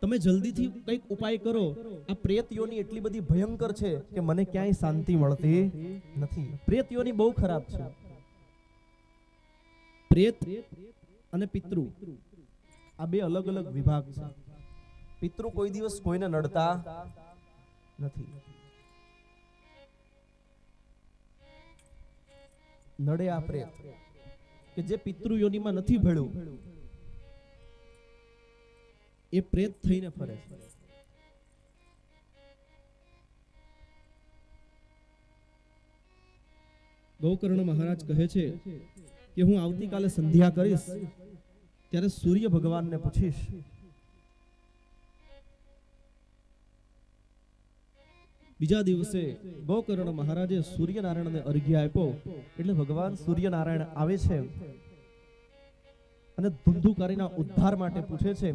તમે જલ્દીથી કંઈક ઉપાય કરો. આ પ્રેત યોની એટલી બધી ભયંકર છે કે મને ક્યાંય શાંતિ મળતી નથી. પ્રેત યોની બહુ ખરાબ છે. પ્રેત અને પિતૃ આ બે અલગ અલગ વિભાગ છે. પિતૃ કોઈ દિવસ કોઈને નડતા નથી. નડે આ પ્રેત કે જે પિતૃ યોનીમાં નથી ભળ્યું એ પ્રેત થઈને ફરે છે. ગોકર્ણ મહારાજ કહે છે કે હું આવતીકાલે સંધ્યા કરીશ ત્યારે સૂર્ય ભગવાનને પૂછીશ બીજા દિવસે ગોકર્ણ મહારાજે સૂર્યનારાયણને અર્ઘ્ય આપ્યો એટલે ભગવાન સૂર્યનારાયણ આવે છે અને ધુંધુકારીના ઉદ્ધાર માટે પૂછે છે.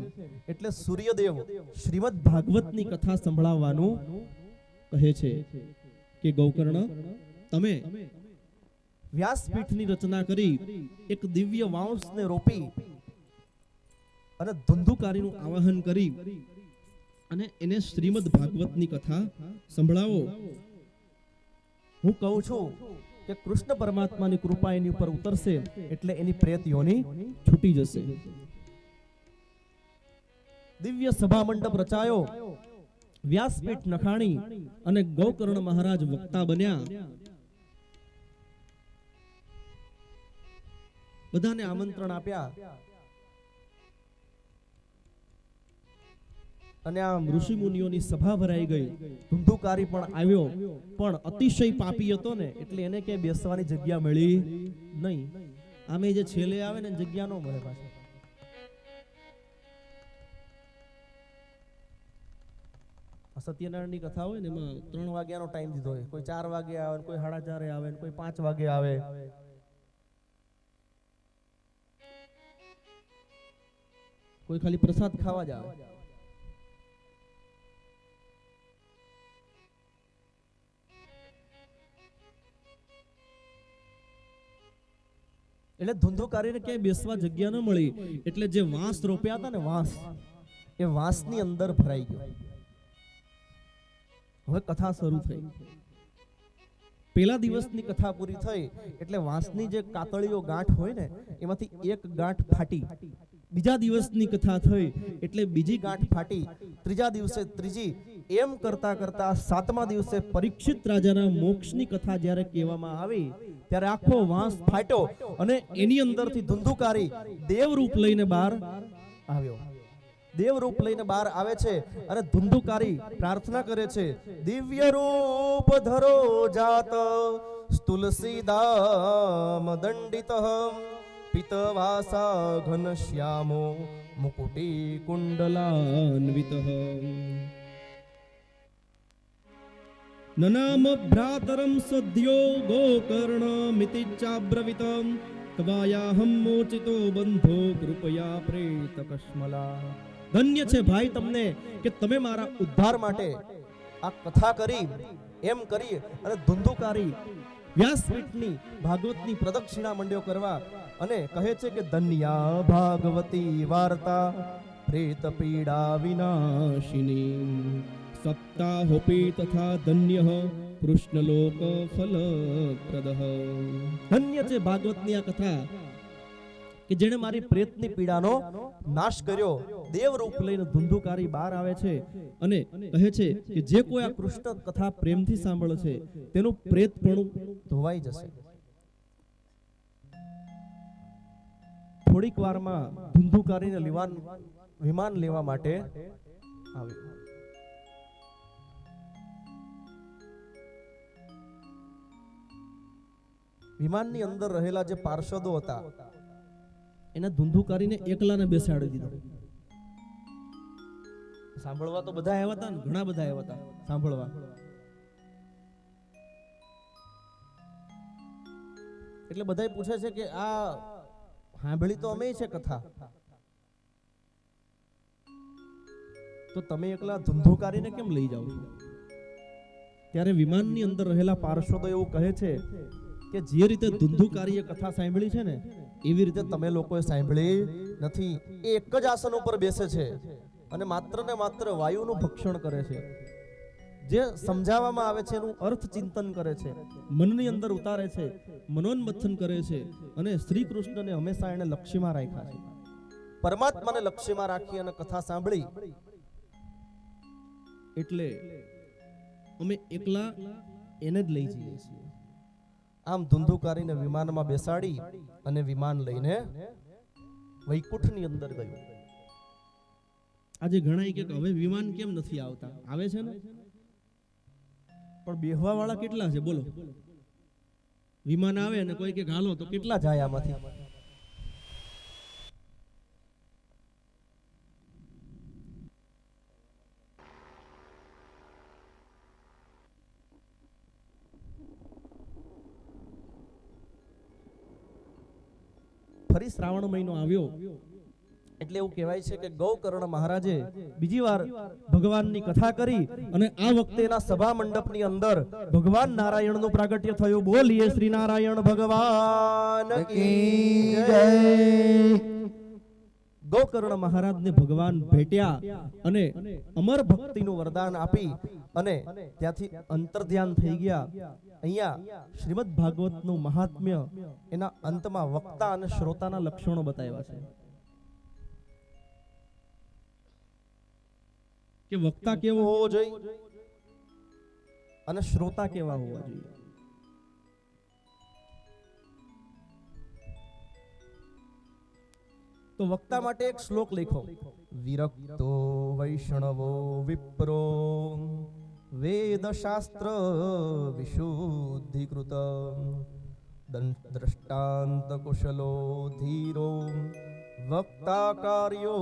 એટલે સૂર્યદેવ શ્રીમદ ભાગવતની કથા સંભળાવવાનું કહે છે કે ગોકર્ણ તમે વ્યાસપીઠની રચના કરી એક દિવ્ય વાંસને રોપી અને ધુંધુકારીનું આવાહન કરી અને એને શ્રીમદ ભાગવતની કથા સંભળાવો. હું કહું છું કે કૃષ્ણ પરમાત્માની કૃપા એની ઉપર ઉતરશે એટલે એની પ્રેત યોની છૂટી જશે. દિવ્ય સભા મંડપ રચાયો, વ્યાસપીઠ નખાણી અને ગોકર્ણ મહારાજ વક્તા બન્યા. બધાને આમંત્રણ આપ્યા અને આ ઋષિ મુનિઓની સભા ભરાઈ ગઈ. ધુંધુકારી પણ આવ્યો પણ અતિશય પાપી હતો ને એટલે એને ક્યાંય બેસવાની જગ્યા મળી નહીં. આમે જે છેલ્લે આવે ને જગ્યા ન મળે પાછી. સત્યનારાયણની કથા હોય ને એમાં 3 વાગ્યાનો ટાઈમ દીધો હોય. કોઈ 4 વાગે આવે, કોઈ 4:30 આવે, કોઈ 5 વાગે આવે. કોઈ ખાલી પ્રસાદ ખાવા જ આવે. એટલે ધુંધુકારીને ક્યાંય બેસવા જગ્યા ન મળી એટલે જે વાંસ રોપ્યા હતા ને વાંસ, એ વાંસની અંદર ભરાઈ ગયો. હવે કથા શરૂ થઈ. પહેલા દિવસની કથા પૂરી થઈ એટલે વાંસની જે કાતળીઓ ગાંઠ હોય ને એમાંથી એક ગાંઠ ફાટી. બીજા દિવસની કથા થઈ એટલે બીજી ગાંઠ ફાટી. ત્રીજા દિવસે ત્રીજી. એમ કરતા કરતા 7મા દિવસે પરીક્ષિત રાજાના મોક્ષની કથા જ્યારે કહેવામાં આવી ત્યારે આખો વાંસ ફાટ્યો અને એની અંદરથી ધુંધુકારી દેવરૂપ લઈને બહાર આવ્યો. દેવરૂપ લઈને બહાર આવે છે અને ધુંધુકારી પ્રાર્થના કરે છે, દિવ્ય રૂપ ધરો જાત તુલસીદામ દંડિત પિતવાસા ઘનશ્યામો મુકુટી કુંડલાન્વિત નનામ ભ્રાતરમ સદ્યો ગોકર્ણમિતિ ચાબ્રવિતમ તવાયાહમ મોચિતો બંધો કૃપયા પ્રેત કશ્મલા. ધન્ય છે ભાઈ તમને કે તમે મારા ઉદ્ધાર માટે આ કથા કરી. એમ કરી અને ધુંધુકારી વ્યાસપીઠની ભાગવતની પ્રદક્ષિણા મંડ્યો કરવા અને કહે છે કે ધન્યા ભાગવતી વાર્તા પ્રેત પીડા વિનાશિની સપ્તાહોપી તથા ધન્ય કૃષ્ણલોક ફલપ્રદઃ. ધન્ય છે ભાગવતની આ કથા કે જેણે મારી પ્રેતની પીડાનો નાશ કર્યો. દેવરૂપ લઈને ધુંધુકારી બહાર આવે છે અને કહે છે કે જે કોઈ આ કૃષ્ણ કથા પ્રેમથી સાંભળે છે તેનું પ્રેતપણું ધોવાઈ જશે. થોડીક વારમાં ધુંધુકારીને વિમાન લેવા માટે આવ્યું. વિમાનની અંદર રહેલા જે પાર્ષદો હતા એને ધુંધુકારીને એકલાને બેસાડી દીધો. સાંભળવા તો બધા આવ્યા હતા ને, ઘણા બધા આવ્યા હતા સાંભળવા. એટલે બધા પૂછે છે કે આ સાંભળી તો અમે છે કથા, તો તમે એકલા ધુંધુકારીને કેમ લઈ જાઓ છો? ત્યારે વિમાનની અંદર રહેલા પાર્ષદો એવું કહે છે કે જે રીતે ધુંધુકારીએ કથા સાંભળી છે ને એવી રીતે તમે લોકોએ સાંભળી નથી. એ એક જ આસન ઉપર બેસે છે અને માત્ર ને માત્ર વાયુનું ભક્ષણ કરે છે. જે સમજાવવામાં આવે છે એનું અર્થ ચિંતન કરે છે, મનની અંદર ઉતારે છે, મનોન્મથન કરે છે અને શ્રી કૃષ્ણને હંમેશા એને લક્ષ્યમાં રાખ્યા છે. પરમાત્માને લક્ષ્યમાં રાખી અને કથા સાંભળી એટલે અમે એકલા એને જ લઈ જઈએ છીએ. આમ ધુંધુકારીને વિમાનમાં બેસાડી અને વિમાન લઈને વૈકુંઠની અંદર ગયું. આજે ઘણા કે હવે વિમાન કેમ નથી આવતા? આવે છે ને, પણ બેહવા વાળા કેટલા છે બોલો? વિમાન આવે અને કોઈ કે હાલો તો કેટલા જાય આમાંથી? ફરી શ્રાવણ મહિનો આવ્યો એટલે એવું કહેવાય છે કે ગૌકર્ણ મહારાજે બીજી વાર ભગવાનની કથા કરી અને આ વખતે એના સભા મંડપની અંદર ભગવાન નારાયણનું પ્રાગટ્ય થયું. બોલીએ શ્રી નારાયણ ભગવાન કી જય. ગૌકર્ણ મહારાજને ભગવાન ભેટ્યા અને અમર ભક્તિનું વરદાન આપી અને ત્યાંથી અંતર્ધ્યાન થઈ ગયા. અહીંયા શ્રીમદ ભાગવતનું મહાત્મ્ય એના અંતમાં વક્તા અને શ્રોતાના લક્ષણો બતાવ્યા છે કે વક્તા કેવો હોવો જોઈએ અને શ્રોતા કેવા હોવા જોઈએ. તો વક્તા માટે એક શ્લોક લખો. વિરક્તો વૈષ્ણવો વિપ્રો વેદ શાસ્ત્ર વિશુદ્ધિકૃત દ્રષ્ટાંત કુશલો ધીરો વક્તા કાર્યો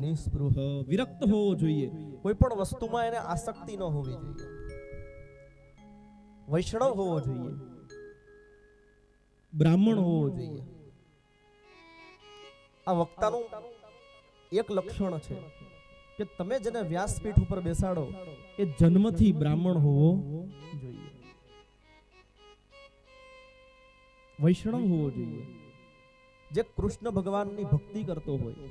નિસ્પૃહ. વિરક્ત હોવો જોઈએ, કોઈ પણ વસ્તુમાં એને આસક્તિ ન હોવી જોઈએ. વૈષ્ણવ હોવો જોઈએ, બ્રાહ્મણ હોવો જોઈએ. આ વક્તાનું એક લક્ષણ છે કે તમે જેને વ્યાસપીઠ ઉપર બેસાડો એ જન્મથી બ્રાહ્મણ હોવો જોઈએ, વૈષ્ણવ હોવો જોઈએ, જે કૃષ્ણ ભગવાનની ભક્તિ કરતો હોય.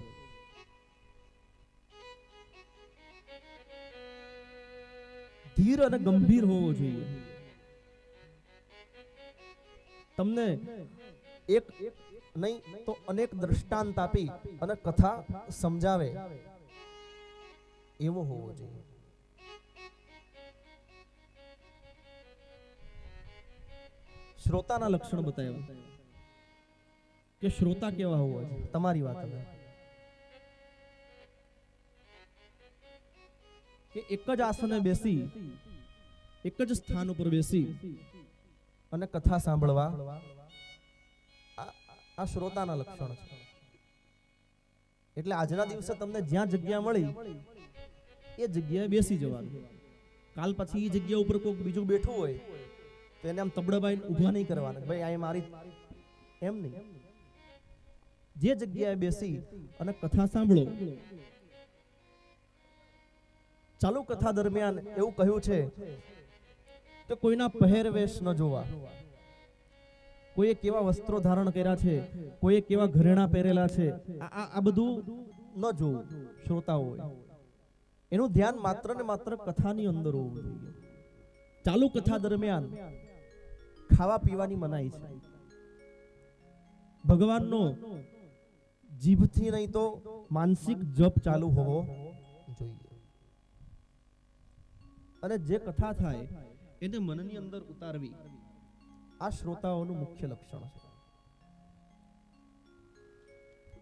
ધીર અને ગંભીર હોવો જોઈએ. તમને એક નહીં તો અનેક દ્રષ્ટાંત આપી અને કથા સમજાવે એવો હોવો જોઈએ. શ્રોતાના લક્ષણ બતાવ્યા કે શ્રોતા કેવા હોવા જોઈએ. તમારી વાત હવે કે એક જ આસને બેસી, એક જ સ્થાન ઉપર બેસી અને કથા સાંભળવા, આ શ્રોતાના લક્ષણ છે. એટલે આજના દિવસે તમને જ્યાં જગ્યા મળી એ જગ્યાએ બેસી જવાનું. કાલ પછી એ જગ્યા ઉપર કોઈક બીજું બેઠું હોય તો એને આમ તબડબાઈને ઊભા નહીં કરવાના, ભાઈ આ મારી, એમ નહીં. જે જગ્યાએ બેસી અને કથા સાંભળો. ચાલુ કથા દરમિયાન એવું કહ્યું છે કે કોઈના પહેરવેશ ન જોવા, કોઈએ કેવા વસ્ત્રો ધારણ કર્યા છે, કોઈએ કેવા ઘરેણા પહેરેલા છે, આ બધું ન જોવું. શ્રોતાઓ એનું ધ્યાન માત્ર ને માત્ર કથાની અંદર હોવું જોઈએ. ચાલુ કથા દરમિયાન ખાવા પીવાની મનાઈ છે. ભગવાનનો જીભથી નહીં તો માનસિક જપ ચાલુ હોવો જોઈએ. અને જે કથા થાય એને મનની અંદર ઉતારવી, આ શ્રોતાઓનું મુખ્ય લક્ષણ છે.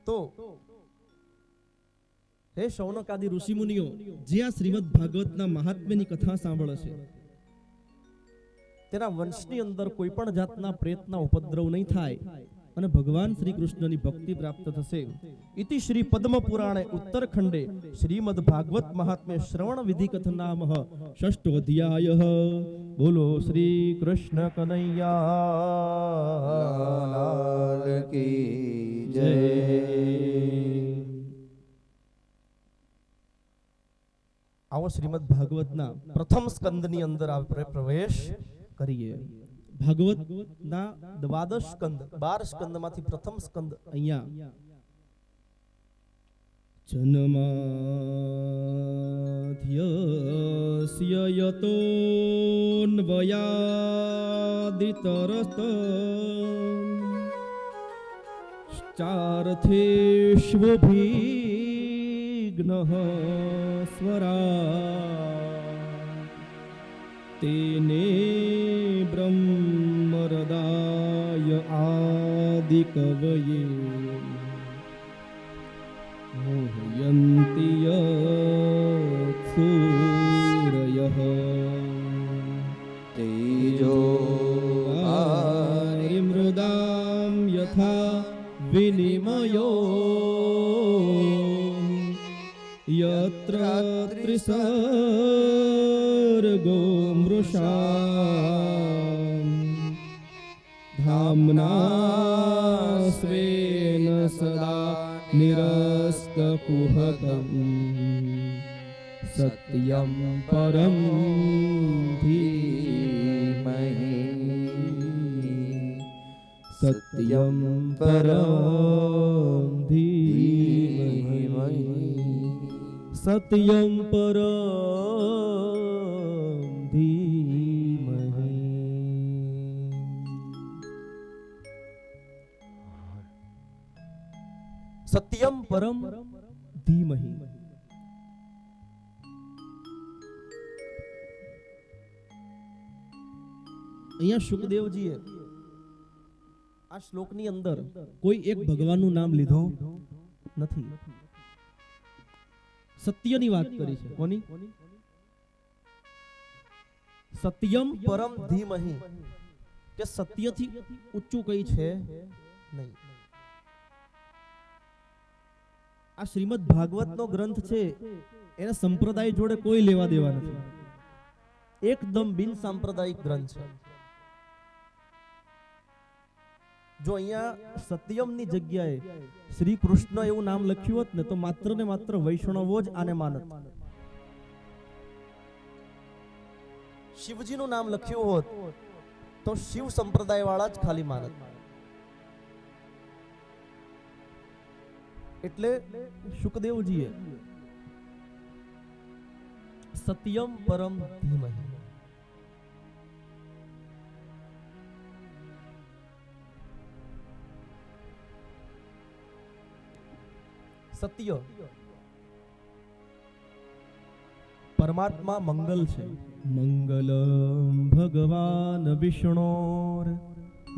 તો હે શૌનકાદી ઋષિમુનિઓ, જે આ શ્રીમદ ભાગવતના મહાત્મ્યની કથા સાંભળે છે તેના વંશની અંદર કોઈ પણ જાતના પ્રેતના ઉપદ્રવ નહીં થાય અને ભગવાન શ્રી કૃષ્ણની ભક્તિ પ્રાપ્ત થશે. ઇતિ શ્રી પદ્મ પુરાણે ઉત્તરખંડે શ્રીમદ ભાગવત મહાત્મ્ય શ્રવણ વિધિ કથનામઃ ષષ્ઠો અધ્યાયઃ. બોલો શ્રી કૃષ્ણ કનૈયા કી જય. આવો શ્રીમદ ભાગવતના પ્રથમ સ્કંદની અંદર આપણે પ્રવેશ કરીએ. ભાગવતના 12 સ્કંદ, 12 સ્કંદમાંથી પ્રથમ સ્કંદ અહીંયા જન્માધ્યસ્ય યતોન્વયાદિતરસ્ત ચારથેષ્વભિઘ્નઃ સ્વરા તેને બ્રહ્મરદાય આદિકવયે મોહયન્તિ યત્સૂરયઃ તેજો મૃદામ યથા વિનિમયો यत्र त्रिसर्गो मृषा धाम्ना स्वेन सदा निरस्तकुहकं सत्यं परं धीमहि सत्यं परं धीमहि सत्यं परं धीमहि. सत्यम परम धीमहि. અહીંયા શુકદેવજીએ આ શ્લોકની અંદર કોઈ એક ભગવાનનું નામ લીધું નથી. સત્યની વાત કરી છે. કોની? સત્યમ પરમ ધીમહિ, કે સત્યથી ઊંચું કઈ છે નહીં. આ શ્રીમદ ભાગવતનો ગ્રંથ છે, એને સંપ્રદાય જોડે કોઈ લેવા દેવા નથી. એકદમ બિન સાંપ્રદાયિક ગ્રંથ છે. જો અહીંયા સત્યમની જગ્યાએ શ્રી કૃષ્ણ એવું નામ લખ્યું હોત ને તો માત્ર ને માત્ર વૈષ્ણવો જ આને માનત. શિવજીનું નામ લખ્યું હોત તો શિવ સંપ્રદાય વાળા જ ખાલી માનત. એટલે શુકદેવજીએ સત્યમ પરમ ધીમહિ, સત્ય પરમાત્મા મંગલ છે. મંગલમ ભગવાન વિષ્ણોર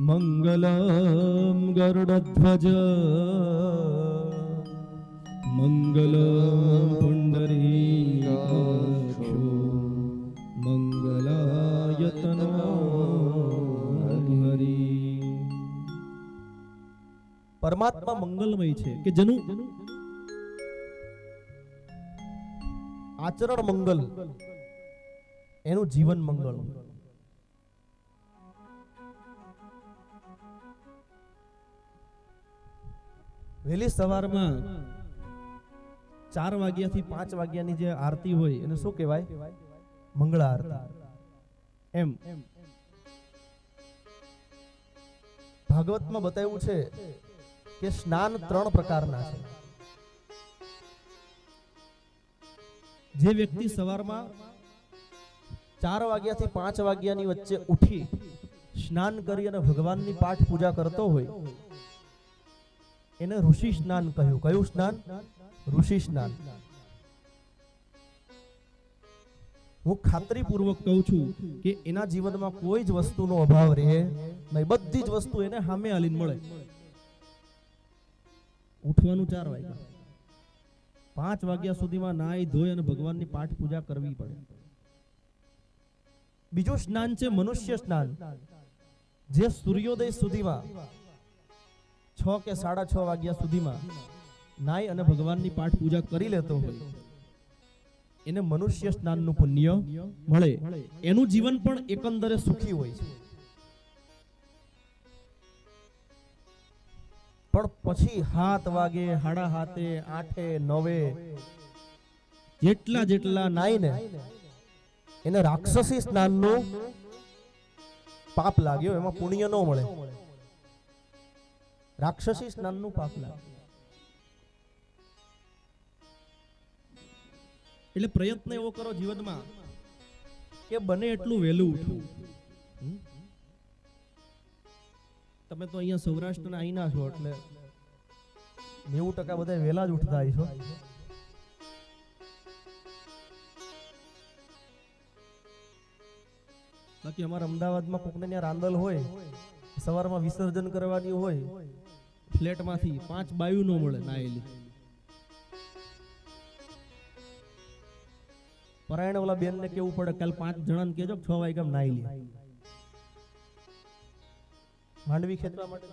મંગલમ ગરુડધ્વજ મંગલમ પુંડરીકાક્ષો મંગલાયતનો હરિ. પરમાત્મા મંગલમય છે કે જેનું આચરણ મંગલ, એનું જીવન મંગળ. વહેલી સવારમાં 4 વાગ્યાથી 5 વાગ્યાની જે આરતી હોય એને શું કહેવાય? મંગળા આરતી. એમ ભાગવતમાં બતાવ્યું છે કે સ્નાન 3 પ્રકારના છે. જે વ્યક્તિ સવારમાં 4 વાગ્યાથી 5 વાગ્યાની વચ્ચે ઉઠી સ્નાન કરી અને ભગવાનની પાઠ પૂજા કરતો હોય એને ઋષિ સ્નાન કહ્યું. કયું સ્નાન? ઋષિ સ્નાન. હું ખાતરીપૂર્વક કહું છું કે એના જીવનમાં કોઈ જ વસ્તુનો અભાવ રહે નહીં. બધી જ વસ્તુ એને સામે આલીને મળે. ઉઠવાનું 4 વાગ્યા, 5 વાગ્યા સુધીમાં નાઈ ધોઈ અને ભગવાનની પાઠ પૂજા કરવી પડે. બીજું સ્નાન છે મનુષ્ય સ્નાન, જે સૂર્યોદય સુધીમાં 6 કે 6:30 વાગ્યા સુધીમાં નાઈ અને ભગવાનની પાઠ પૂજા કરી લેતો હોય એને મનુષ્ય સ્નાનનું પુણ્ય મળે. એનું જીવન પણ એકંદરે સુખી હોય છે. પણ પછી 7 વાગે, 7:30, 8, 9 જેટલા નાય ને એને રાક્ષસી સ્નાનનું પાપ લાગ્યો, એમાં પુણ્ય ન મળે. રાક્ષસી સ્નાનનું પાપ લાગ્યું. એટલે પ્રયત્ન એવો કરો જીવનમાં કે બને એટલું વહેલું ઉઠવું. તમે તો અહીંયા સૌરાષ્ટ્રના અહીંના છો એટલે 90% બધા વહેલા જ ઉઠતા છો. બાકી અમારા અમદાવાદમાં કોકને ત્યાં રાંદલ હોય, સવારમાં વિસર્જન કરવાની હોય, ફ્લેટમાંથી 5 બાયું ન મળે નાયેલી. પરાયણ ઓલા બેન ને કેવું પડે, કાલ 5 જણાને કહેજો 6 વાગ્યા નાઈ લે. માંડવી ખેંચવા માટે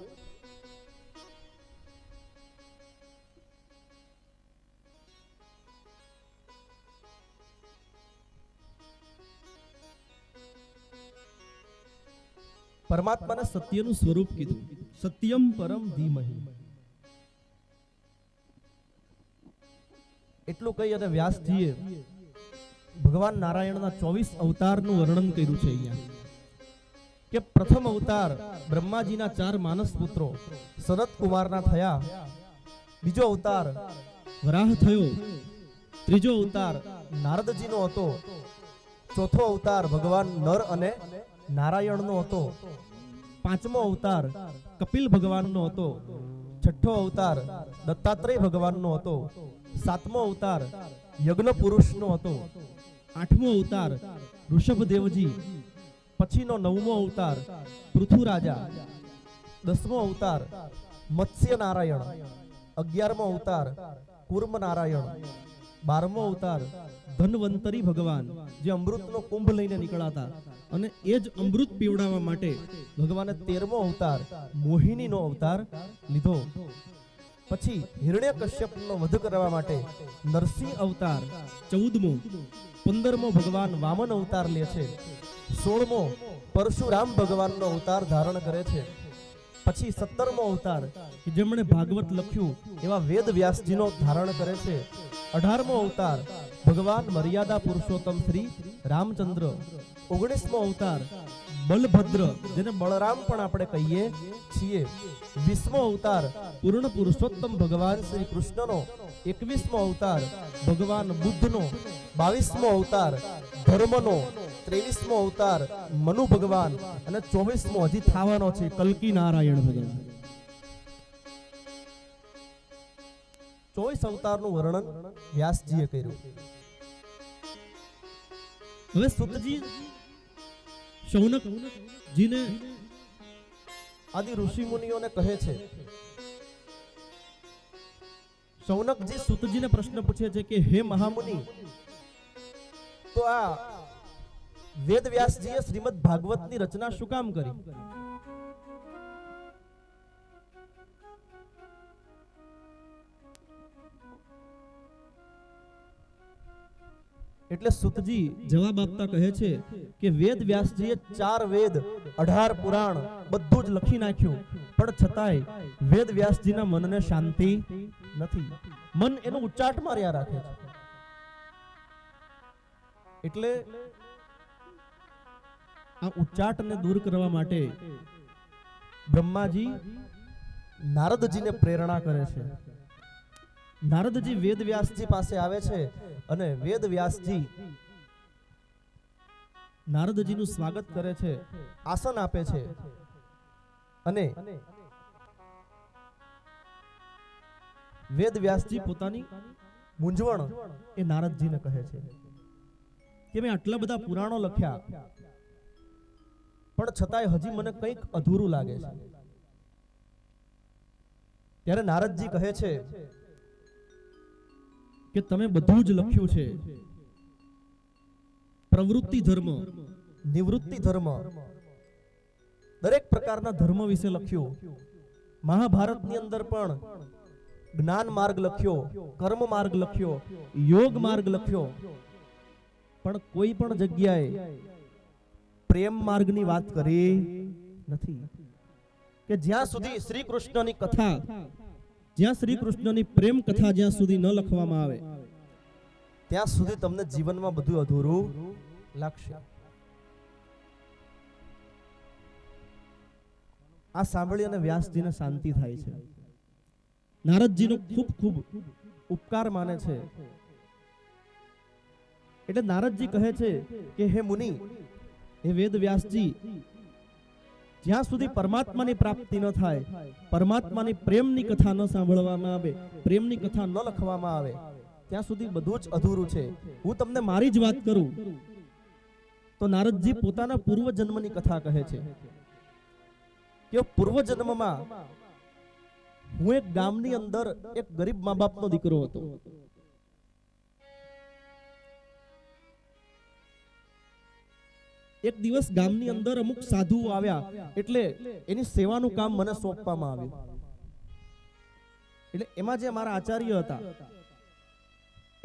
પરમાત્માને સત્યનું સ્વરૂપ કીધું. સત્યમ પરમ ધીમહિ. એટલું કહી અને વ્યાસજીએ ભગવાન નારાયણના 24 અવતારનું વર્ણન કર્યું છે અહીંયા. કે પ્રથમ અવતાર બ્રહ્માજીના 4 માનસ પુત્રો સનત કુમારના થયા. બીજો અવતાર વરાહ થયો. ત્રીજો અવતાર નારદજીનો હતો. ચોથો અવતાર ભગવાન નર અને નારાયણનો હતો. પાંચમો અવતાર કપિલ ભગવાનનો હતો. છઠ્ઠો અવતાર દત્તાત્રેય ભગવાનનો હતો. સાતમો અવતાર યજ્ઞ પુરુષનો હતો. આઠમો અવતાર ઋષભદેવજી. પછીનો 9મો અવતાર પૃથુરાજા. 10મો અવતાર મત્સ્ય નારાયણ. 11મો અવતાર કુર્મ નારાયણ. 12મો અવતાર ધન્વંતરી ભગવાન, જે અમૃતનો કુંભ લઈને નીકળાતા અને એ જ અમૃત પીવડાવવા માટે ભગવાને 13મો અવતાર મોહિનીનો અવતાર લીધો. પછી હિરણ્યકશ્યપનો વધ કરવા માટે નરસિંહ અવતાર 14મો. 15મો ભગવાન વામન અવતાર લે છે. 16મો પરશુરામ ભગવાનનો અવતાર ધારણ કરે છે. પછી 17મો અવતાર કે જેમણે ભાગવત લખ્યું એવા વેદ વ્યાસજીનો ધારણ કરે છે. 18મો અવતાર ભગવાન મર્યાદા પુરુષોત્તમ શ્રી રામચંદ્ર. 19મો અવતાર બલભદ્ર, જેને બળરામ પણ આપણે કહીએ છીએ. 20મો અવતાર પૂર્ણ પુરુષોત્તમ ભગવાન શ્રી કૃષ્ણનો. 21મો અવતાર ભગવાન બુદ્ધનો. 22મો અવતાર ધર્મનો. 23મો અવતાર મનુ ભગવાન અને 24મો હજી થવાનો છે કલ્કી નારાયણ ભગવાન. 24 અવતારનું વર્ણન વ્યાસજીએ કર્યું. હવે સુતજી શૌનકજીને આદિ ઋષિ મુનિઓને કહે છે. શૌનકજી સુતજીને પ્રશ્ન પૂછે છે કે હે મહામુનિ, તો આ વેદ વ્યાસજીએ શ્રીમદ ભાગવતની રચના શું કામ કરી? એટલે સુતજી જવાબ આપતા કહે છે કે વેદ વ્યાસજીએ 4 વેદ 18 પુરાણ બધું જ લખી નાખ્યું, પણ છતાંય વેદ વ્યાસજીના મનને શાંતિ નથી. મન એનું ઉચ્ચાટ માર્યા રાખે છે. એટલે આ ઉચ્ચાટને દૂર કરવા માટે બ્રહ્માજી નારદજીને પ્રેરણા કરે છે. નારદજી વેદ વ્યાસજી પાસે આવે છે અને વેદ વ્યાસજી નારદજીનું સ્વાગત કરે છે, આસન આપે છે અને વેદ વ્યાસજી પોતાની મૂંઝવણ એ નારદજીને કહે છે કે મેં આટલા બધા પુરાણો લખ્યા, પણ છતાંય હજી મને કંઈક અધૂરું લાગે છે. ત્યારે નારદજી કહે છે કે તમે બધું જ લખ્યું છે. પ્રવૃત્તિ ધર્મ, નિવૃત્તિ ધર્મ, દરેક પ્રકારના ધર્મ વિશે લખ્યું. મહાભારતની અંદર પણ જ્ઞાન માર્ગ લખ્યો, કર્મ માર્ગ લખ્યો, યોગ માર્ગ લખ્યો, પણ કોઈ પણ જગ્યાએ પ્રેમ માર્ગની વાત કરી નથી. કે જ્યાં સુધી શ્રી કૃષ્ણની કથા, જ્યાં શ્રી કૃષ્ણની પ્રેમ કથા જ્યાં સુધી ન લખવામાં આવે ત્યાં સુધી તમને જીવનમાં બધું અધૂરું લાગશે. આ સાંભળી અને વ્યાસજીને શાંતિ થાય છે. નારદજીનો ખૂબ ખૂબ ઉપકાર માને છે. એટલે નારદજી કહે છે કે હે મુનિ, હે વેદ વ્યાસજી, જ્યાં સુધી પરમાત્માની પ્રાપ્તિ ન થાય, પરમાત્માની પ્રેમની કથા ન સાંભળવામાં આવે, પ્રેમની કથા ન લખવામાં આવે, ત્યાં સુધી બધું જ અધૂરું છે. હું તમને મારી જ વાત કરું તો નારદજી પોતાના પૂર્વજન્મની કથા કહે છે કે પૂર્વજન્મમાં હું એક ગામની અંદર એક ગરીબ મા બાપનો દીકરો હતો. એક દિવસ ગામની અંદર અમુક સાધુઓ આવ્યા, એટલે એની સેવાનું કામ મને સોંપવામાં આવ્યું. એટલે એમાં જે મારા આચાર્ય હતા,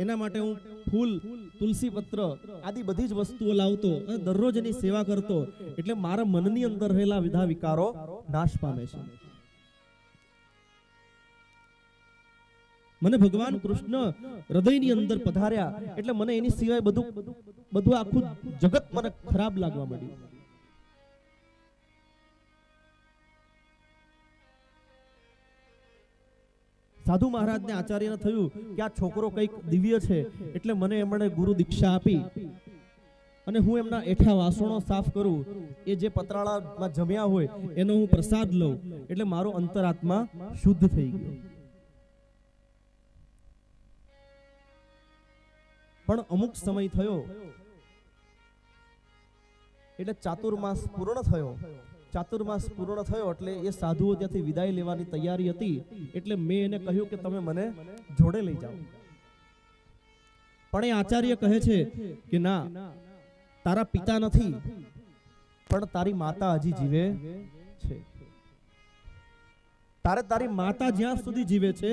એના માટે હું ફૂલ, તુલસી પત્ર આદિ બધી જ વસ્તુઓ લાવતો અને દરરોજ એની સેવા કરતો. એટલે મારા મનની અંદર રહેલા વિધા વિકારો નાશ પામે છે. મને ભગવાન કૃષ્ણ હૃદયની અંદર પધાર્યા એટલે મને એની સિવાય બધું આખું જગત મને ખરાબ લાગવા માંડ્યું. સાધુ મહારાજને આચાર્યને થયું કે આ છોકરો કંઈક દિવ્ય છે, એટલે મને એમણે ગુરુ દીક્ષા આપી અને હું એમના એઠા વાસણો સાફ કરું, એ જે પતરાળામાં જમ્યા હોય એનો હું પ્રસાદ લઉં, એટલે મારો અંતરાત્મા શુદ્ધ થઈ ગયો. પણ અમુક સમય થયો એટલે ચાતુર્માસ પૂર્ણ થયો. ચાતુર્માસ પૂર્ણ થયો એટલે એ સાધુઓ ત્યાંથી વિદાય લેવાની તૈયારી હતી. એટલે મેં એને કહ્યું કે તમે મને જોડે લઈ જાઓ. પણ એ આચાર્ય કહે છે કે ના, તારા પિતા નથી, પણ તારી માતા હજી જીવે છે. તારે તારી માતા જ્યાં સુધી જીવે છે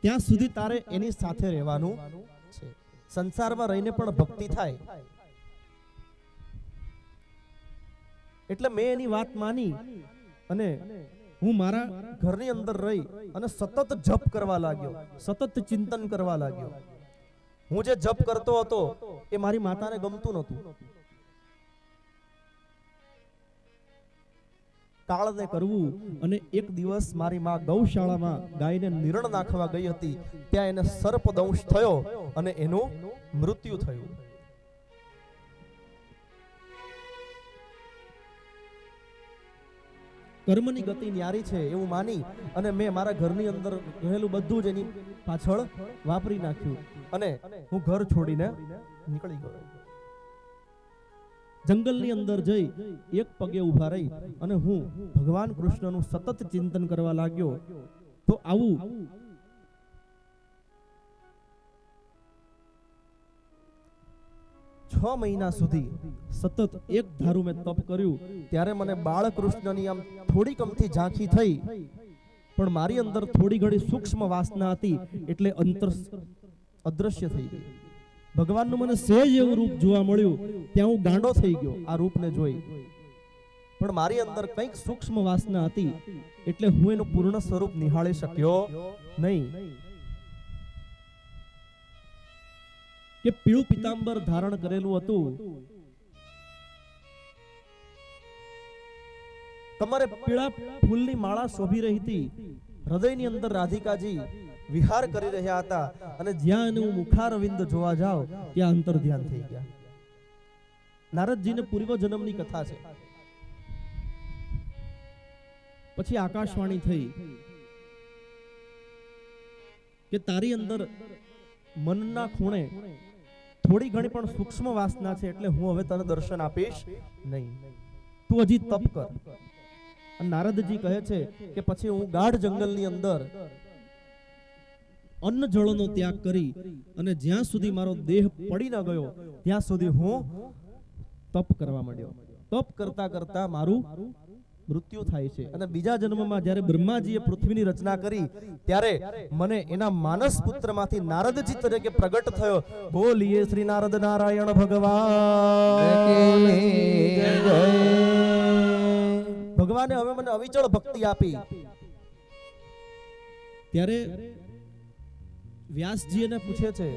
ત્યાં સુધી તારે એની સાથે રહેવાનું છે. સંસારમાં રહીને પણ ભક્તિ થાય. એટલે મેં એની વાત માની અને હું મારા ઘરની અંદર રહી અને સતત જપ કરવા લાગ્યો, સતત ચિંતન કરવા લાગ્યો. હું જે જપ કરતો હતો એ મારી માતાને ગમતું નહોતું. કાળને કરવું. અને એક દિવસ મારી માં ગૌશાળામાં ગાયને નિરણ નાખવા ગઈ હતી. ત્યાં એને સર્પદંશ થયો અને એનું મૃત્યુ થયું. કર્મની ગતિ ન્યારી છે એવું માની અને મેં મારા ઘરની અંદર રહેલું બધું જ એની પાછળ વાપરી નાખ્યું અને હું ઘર છોડીને નીકળી ગયો. જંગલની અંદર જઈ એક પગે ઊભા રહી અને હું ભગવાન કૃષ્ણનું સતત ચિંતન કરવા લાગ્યો. તો આવું 6 મહિના સુધી સતત એક ધારું મેં તપ કર્યું. ત્યારે મને બાળકૃષ્ણની આમ થોડી કમથી ઝાંખી થઈ, પણ મારી અંદર થોડી ઘણી સૂક્ષ્મ વાસના હતી એટલે અંતર અદ્રશ્ય થઈ ગઈ. ભગવાનનું મને સહેજ એવું રૂપ જોવા મળ્યું, ત્યાં હું ગાંડો થઈ ગયો આ રૂપને જોઈ. પણ મારી અંદર કંઈક સૂક્ષ્મ વાસના હતી એટલે હું એનું પૂર્ણ સ્વરૂપ નિહાળી શક્યો નહીં. કે પીળું પિતાંબર ધારણ કરેલું હતું. તમારે પીળા ફૂલની માળા શોભી રહી હતી. હૃદયની અંદર રાધિકાજી વિહાર કરી રહ્યા હતા અને જ્યાં એનું મુખારવિંદ જોવા જાવ ત્યાં અંતર ધ્યાન થઈ ગયા. નારદજીને પૂર્વ જન્મની કથા છે. પછી આકાશવાણી થઈ કે તારી અંદર મનના ખૂણે થોડી ઘણી પણ સૂક્ષ્મ વાસના છે એટલે હું હવે તને દર્શન આપીશ નહીં, તું હજી તપ કર. અને નારદજી કહે છે કે પછી હું ગાઢ જંગલની અંદર અન્ન જળનો ત્યાગ કરી અને જ્યાં સુધી મારો દેહ પડી ન ગયો ત્યાં સુધી હું તપ કરવા માંડ્યો. તપ કરતા કરતા મારું મૃત્યુ થાય છે. અને બીજા જન્મમાં જ્યારે બ્રહ્માજીએ પૃથ્વીની રચના કરી ત્યારે મને એના માનસ પુત્રમાંથી નારદજી તરીકે પ્રગટ થયો. બોલીએ શ્રી નારદ નારાયણ ભગવાન. ભગવાને હવે મને અવિચળ ભક્તિ આપી. ત્યારે વ્યાસજી એને પૂછે છે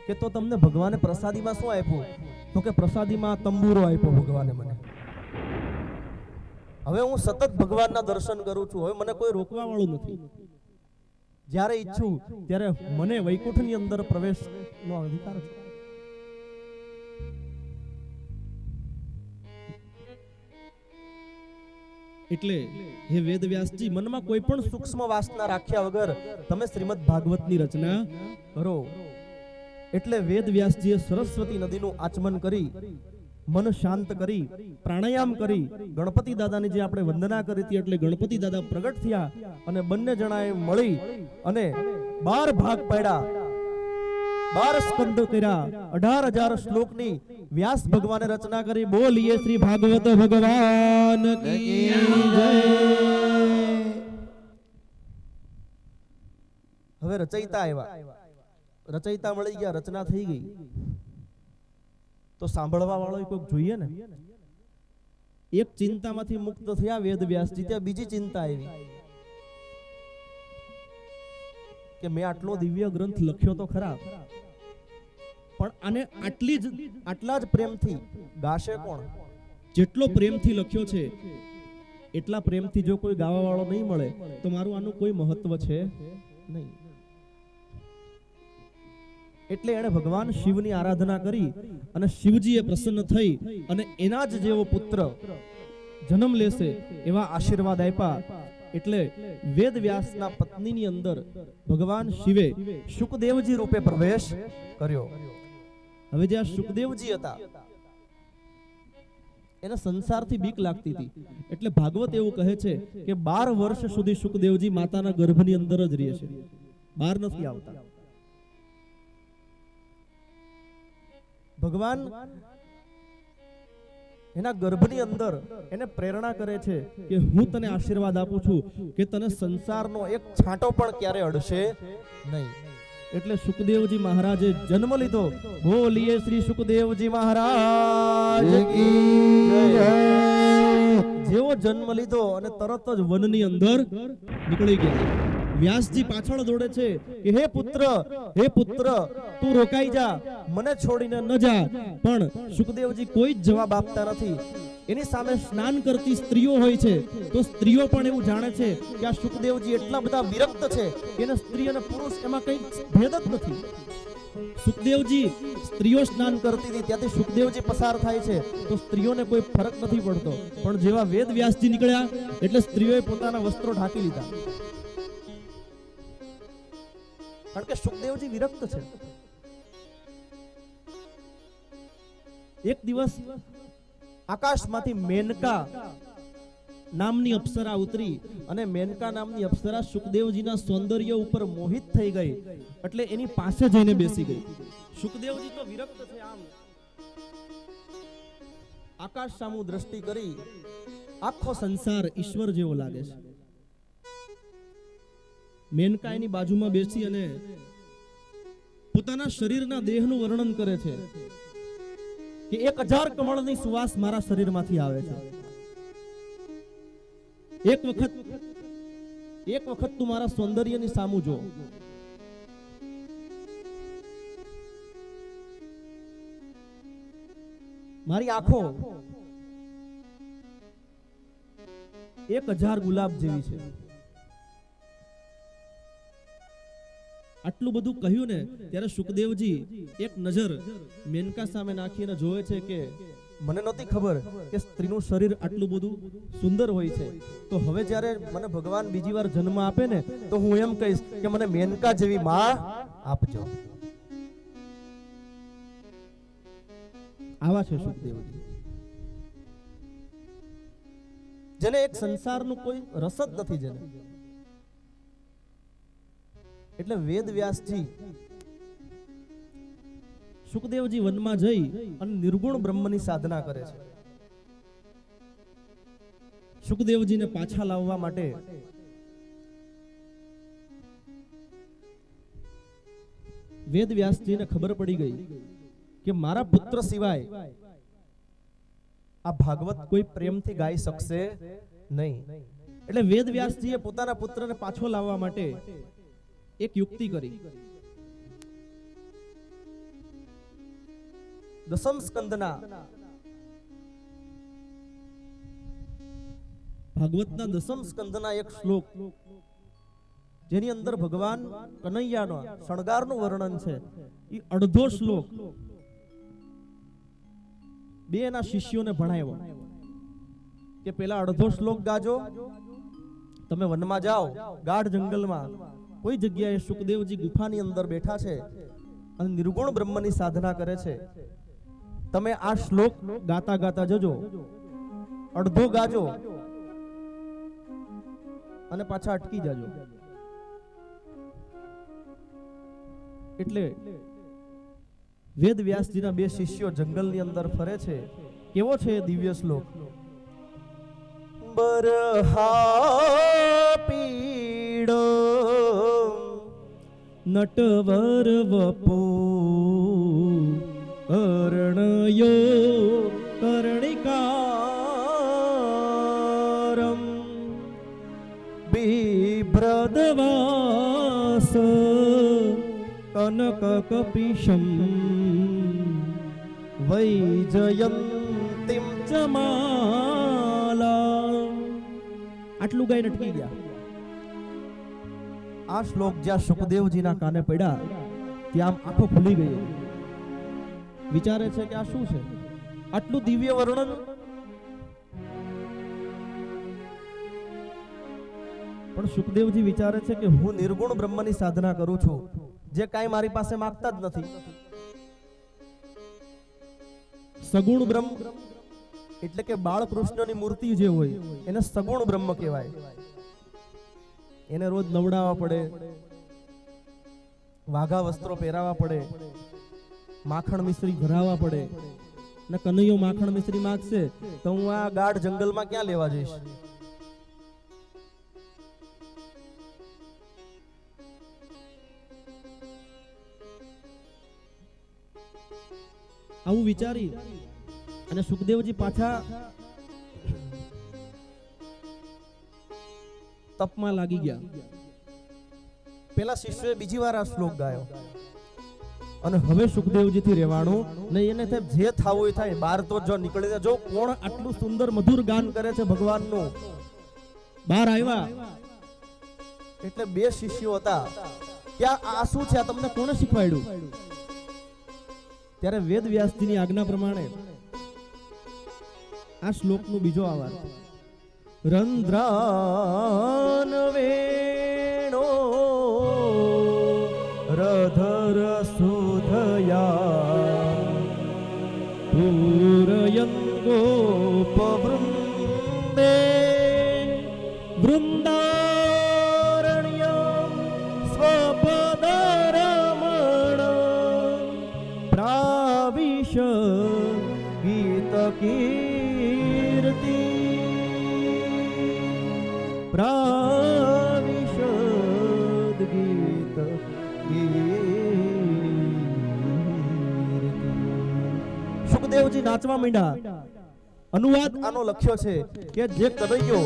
કે તો તમને ભગવાને પ્રસાદીમાં શું આપ્યું? તો કે પ્રસાદીમાં તંબુરો આપ્યો ભગવાને મને. હવે હું સતત ભગવાનના દર્શન કરું છું, હવે મને કોઈ રોકવા વાળું નથી. જ્યારે ઈચ્છું ત્યારે મને વૈકુંઠની અંદર પ્રવેશનો અધિકાર છે. એટલે હે વેદવ્યાસજી, મનમાં કોઈ પણ સૂક્ષ્મ વાસના રાખ્યા વગર તમે શ્રીમદ ભાગવતની રચના કરો. એટલે વેદવ્યાસજીએ સરસ્વતી નદીનું આચમન કરી, મન શાંત કરી, પ્રાણાયામ કરી, ગણપતિ દાદાની જે આપણે વંદના કરી હતી એટલે ગણપતિ દાદા પ્રગટ થયા અને બંને જણાએ મળી અને 12 ભાગ પાડ્યા, 12 સ્કંદ કર્યા, 18,000 શ્લોકની વ્યાસ ભગવાને રચના કરી. બોલીએ શ્રી ભાગવત ભગવાન કી જય. હવે રચયિતા આવ્યા, રચયિતા મળી ગયા, રચના થઈ ગઈ, તો સાંભળવા વાળો કોઈક જોઈએ ને. એક ચિંતામાંથી મુક્ત થયા વેદવ્યાસજી, ત્યાં બીજી ચિંતા આવી કે મેં આટલો દિવ્ય ગ્રંથ લખ્યો તો ખરા, પણ આને આટલા જ પ્રેમથી ગાશે કોણ? જેટલો પ્રેમથી લખ્યો છે એટલા પ્રેમથી જો કોઈ ગાવા વાળો નહીં મળે તો મારું આનું કોઈ મહત્વ છે નહીં. એટલે એણે ભગવાન શિવની આરાધના કરી અને શિવજીએ પ્રસન્ન થઈ અને એના જ જેવો પુત્ર જન્મ લેશે એવા આશીર્વાદ આપ્યા. એટલે વેદવ્યાસના પત્નીની અંદર ભગવાન શિવે શુકદેવજી રૂપે પ્રવેશ કર્યો. હવે જે આ શુકદેવજી હતા એને સંસારથી બીક લાગતી હતી, એટલે ભાગવત એવું કહે છે કે 12 વર્ષ સુધી શુકદેવજી માતાના ગર્ભની અંદર જ રહે છે, બહાર નથી આવતા. ભગવાન એના ગર્ભની અંદર એને પ્રેરણા કરે છે કે હું તને આશીર્વાદ આપું છું કે તને સંસારનો એક છાંટો પણ ક્યારે અડશે નહીં. એટલે સુખદેવજી મહારાજે જન્મ લીધો. બોલીએ શ્રી સુખદેવજી મહારાજ કી જય. જેવો જન્મ લીધો અને તરત જ વનની અંદર નીકળી ગયા. વ્યાસજી પાછળ દોડે છે કે હે પુત્ર તું રોકાઈ જા, મને છોડીને ન જા. પણ સુખદેવજી કોઈ જ જવાબ આપતા નથી. એની સામે સ્નાન કરતી સ્ત્રીઓ હોય છે, તો સ્ત્રીઓ પણ એવું જાણે છે કે આ સુખદેવજી એટલા બધા વિરક્ત છે કે એને સ્ત્રી અને પુરુષ એમાં કંઈ ભેદ જ નથી. સુખદેવજી સ્ત્રીઓ સ્નાન કરતી હતી ત્યાંથી સુખદેવજી પસાર થાય છે તો સ્ત્રીઓને કોઈ ફરક નથી પડતો. પણ જેવા વેદ વ્યાસજી નીકળ્યા એટલે સ્ત્રીઓએ પોતાના વસ્ત્રો ઢાંકી લીધા, કારણ કે સુખદેવજી વિરક્ત છે. એક દિવસ આકાશમાંથી મેનકા નામની અપ્સરા ઉતરી અને મેનકા નામની અપ્સરા સુખદેવજીના સૌંદર્ય ઉપર મોહિત થઈ ગઈ, એટલે એની પાસે જઈને બેસી ગઈ. સુખદેવજી તો વિરક્ત છે, આમ આકાશ સામું દ્રષ્ટિ કરી આખો સંસાર ઈશ્વર જેવો લાગે છે. મેનકા એની બાજુમાં બેસી અને પોતાના શરીરના દેહનું વર્ણન કરે છે કે 1000 કમળની સુવાસ મારા શરીરમાંથી આવે છે. એક વખત તું મારા સૌંદર્યની સામું જો. મારી આંખો 1000 ગુલાબ જેવી છે. આટલું બધું કહ્યું ને ત્યારે સુખદેવજી એક નજર મેનકા સામે નાખીને જોવે છે કે મને નહોતી ખબર કે સ્ત્રીનું શરીર આટલું બધું સુંદર હોય છે. તો હવે જ્યારે મને ભગવાન બીજી વાર જન્મ આપે ને તો હું એમ કહીશ કે મને મેનકા જેવી માં આપજો. આવા છે સુખદેવજી, જેને એક સંસારનું કોઈ રસ જ નથી. જેને એટલે વેદ વ્યાસજી સુખદેવજી વનમાં જઈ અને નિર્ગુણ બ્રહ્મની સાધના કરે છે. સુખદેવજીને પાછા લાવવા માટે વેદ વ્યાસજીને ખબર પડી ગઈ કે મારા પુત્ર સિવાય આ ભાગવત કોઈ પ્રેમથી ગાઈ શકશે નહીં. એટલે વેદ વ્યાસજીએ પોતાના પુત્રને પાછો લાવવા માટે એક યુક્તિ કરી. દસમ સ્કંદના ભાગવતના દસમ સ્કંદના એક શ્લોક જેની અંદર ભગવાન કનૈયાનો શણગારનું વર્ણન છે, એ અડધો શ્લોક બે એના શિષ્યોને ભણાવ્યો કે પેલા અડધો શ્લોક ગાજો, તમે વનમાં જાઓ, ગાઢ જંગલમાં કોઈ જગ્યાએ સુખદેવજી ગુફાની અંદર બેઠા છે અને નિર્ગુણ બ્રહ્મની સાધના કરે છે, તમે આ શ્લોક ગાતા ગાતા જજો, અડધો ગાજો અને પાછા અટકી જાજો. એટલે વેદ વ્યાસજીના બે શિષ્યો જંગલની અંદર ફરે છે. કેવો છે એ દિવ્ય શ્લોક? બરહા પીડો નટવર વપો અરણયો કર્ણિકારમ બિભ્રદવાસ કનક કપિશમ વૈજયંતિમ ચમાલા. આટલું ગાઈને અટકી ગયા. આ શ્લોક જ્યાં સુખદેવજીના કાને પડ્યા ત્યાં આમ આંખો ખુલી ગઈ. વિચારે છે કે આ શું છે, આટલું દિવ્ય વર્ણન. પણ સુખદેવજી વિચારે છે કે હું નિર્ગુણ બ્રહ્મની સાધના કરું છું, જે કાંઈ મારી પાસે માંગતા જ નથી. સગુણ બ્રહ્મ એટલે કે બાળકૃષ્ણની મૂર્તિ જે હોય એને સગુણ બ્રહ્મ કહેવાય. એને રોજ નવડાવવા પડે, વાઘા વસ્ત્રો પહેરાવા પડે, માખણ મિશ્રી ભરાવા પડે. ને કનૈયો માખણ મિશ્રી માંગશે તો હું આ ગાઢ જંગલમાં ક્યાં લેવા જઈશ? આવું વિચારી અને સુખદેવજી પાછા તપમાં લાગી ગયા. પેલા શિષ્યોએ બીજી વાર આ શ્લોક ગાયો અને હવે સુખદેવજી થી રહેવાનું નહીં. એને જે થાવું એ થાય, બહાર તો જો નીકળીને જો કોણ આટલું સુંદર મધુર ગાન કરે છે ભગવાનનું. બહાર આવ્યા એટલે બે શિષ્યો હતા કે આ શું છે, આ તમને કોણે શીખવાડ્યું? ત્યારે વેદ વ્યાસજીની આજ્ઞા પ્રમાણે આ શ્લોકનો બીજો આવાર રંધ્રાન વેણો રધર સુધયા પૂરયન ગોપવૃંદે વૃંદારણ્યમ સ્વપદરમણ પ્રાવિશ ગીત કીર્તિ પ્રાવિશદ ગીત કીર્તિ. સુખદેવજી નાચવા માંડ્યા. અનુવાદ આનો લખ્યો છે કે જે કનૈયો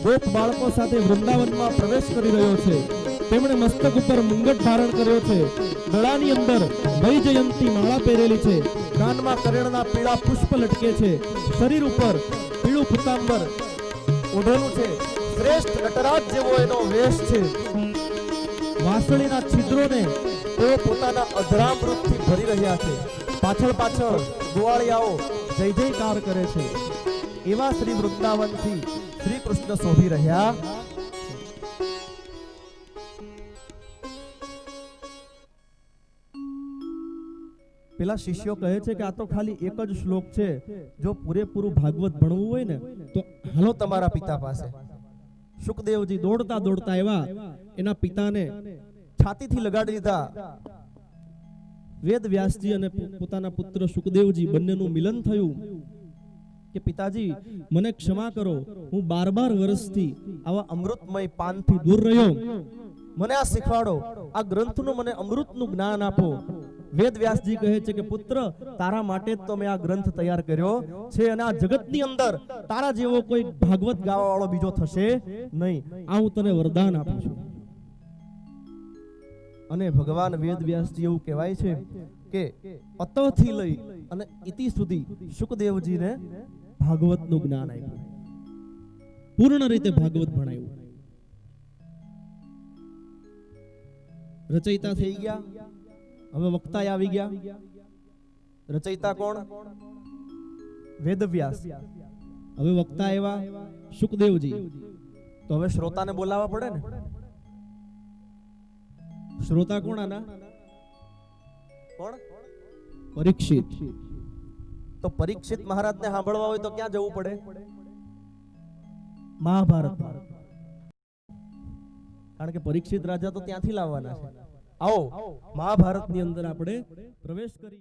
ગોપ બાળકો સાથે વૃંદાવનમાં પ્રવેશ કરી રહ્યો છે, તેમણે મસ્તક ઉપર મુંગટ ધારણ કર્યો છે, ગળાની અંદર વૈજયંતી માળા પહેરેલી છે, કાનમાં કરેણના પીળા પુષ્પ લટકે છે, શરીર ઉપર પીળું પીતાંબર ઓઢેલું છે, શ્રેષ્ઠ નટરાજ જેવો એનો વેશ છે. વાસળીના છિદ્રોને તેઓ પોતાના અધરામૃતથી ભરી રહ્યા છે. પાછળ પાછળ ગોવાળિયાઓ જય જયકાર કરે છે. એવા શ્રી વૃંદાવનથી શ્રી કૃષ્ણ શોભી રહ્યા. પેલા શિષ્યો કહે છે કે આ તો ખાલી એક જ શ્લોક છે, જો પૂરેપૂરું ભાગવત ભણવું હોય ને તો હાલો તમારા પિતા પાસે. સુખદેવજી દોડતા દોડતા આવ્યા, એના પિતાને છાતીથી લગાડી દીધા. વેદ વ્યાસજી અને પોતાના પુત્ર સુખદેવજી બંનેનું મિલન થયું કે પિતાજી મને ક્ષમા કરો, હું 12 વર્ષથી આવા અમૃતમય પાનથી દૂર રહ્યો, મને આ શીખવાડો, આ ગ્રંથનું મને અમૃતનું જ્ઞાન આપો. વેદ વ્યાસજી કહે છે કે પુત્ર, તારા માટે જ તો મેં આ ગ્રંથ તૈયાર કર્યો છે અને આ જગતની અંદર તારા જેવો કોઈ ભાગવત ગાવા વાળો બીજો થશે નહીં. આ હું તને વરદાન આપું છું. અને ભગવાન વેદ વ્યાસજી એવું કહેવાય છે કે અતથી લઈ અને ઇતિ સુધી શુકદેવજીને ભાગવતનું જ્ઞાન આપ્યું, પૂર્ણ રીતે ભાગવત ભણાવ્યું. રચયિતા થઈ ગયા, હવે વક્તા આવી ગયા. રચયિતા કોણ? વેદવ્યાસ. હવે વક્તા એવા શુકદેવજી. તો હવે શ્રોતાને બોલાવવા પડે ને. શ્રોતા કોણ આના? કોણ? પરીક્ષિત. તો પરીક્ષિત મહારાજને સાંભળવા હોય તો ક્યાં જવું પડે? મહાભારત. કારણ કે પરીક્ષિત રાજા તો ત્યાંથી લાવવાના છે. આવો મહાભારતની અંદર આપણે પ્રવેશ કરી.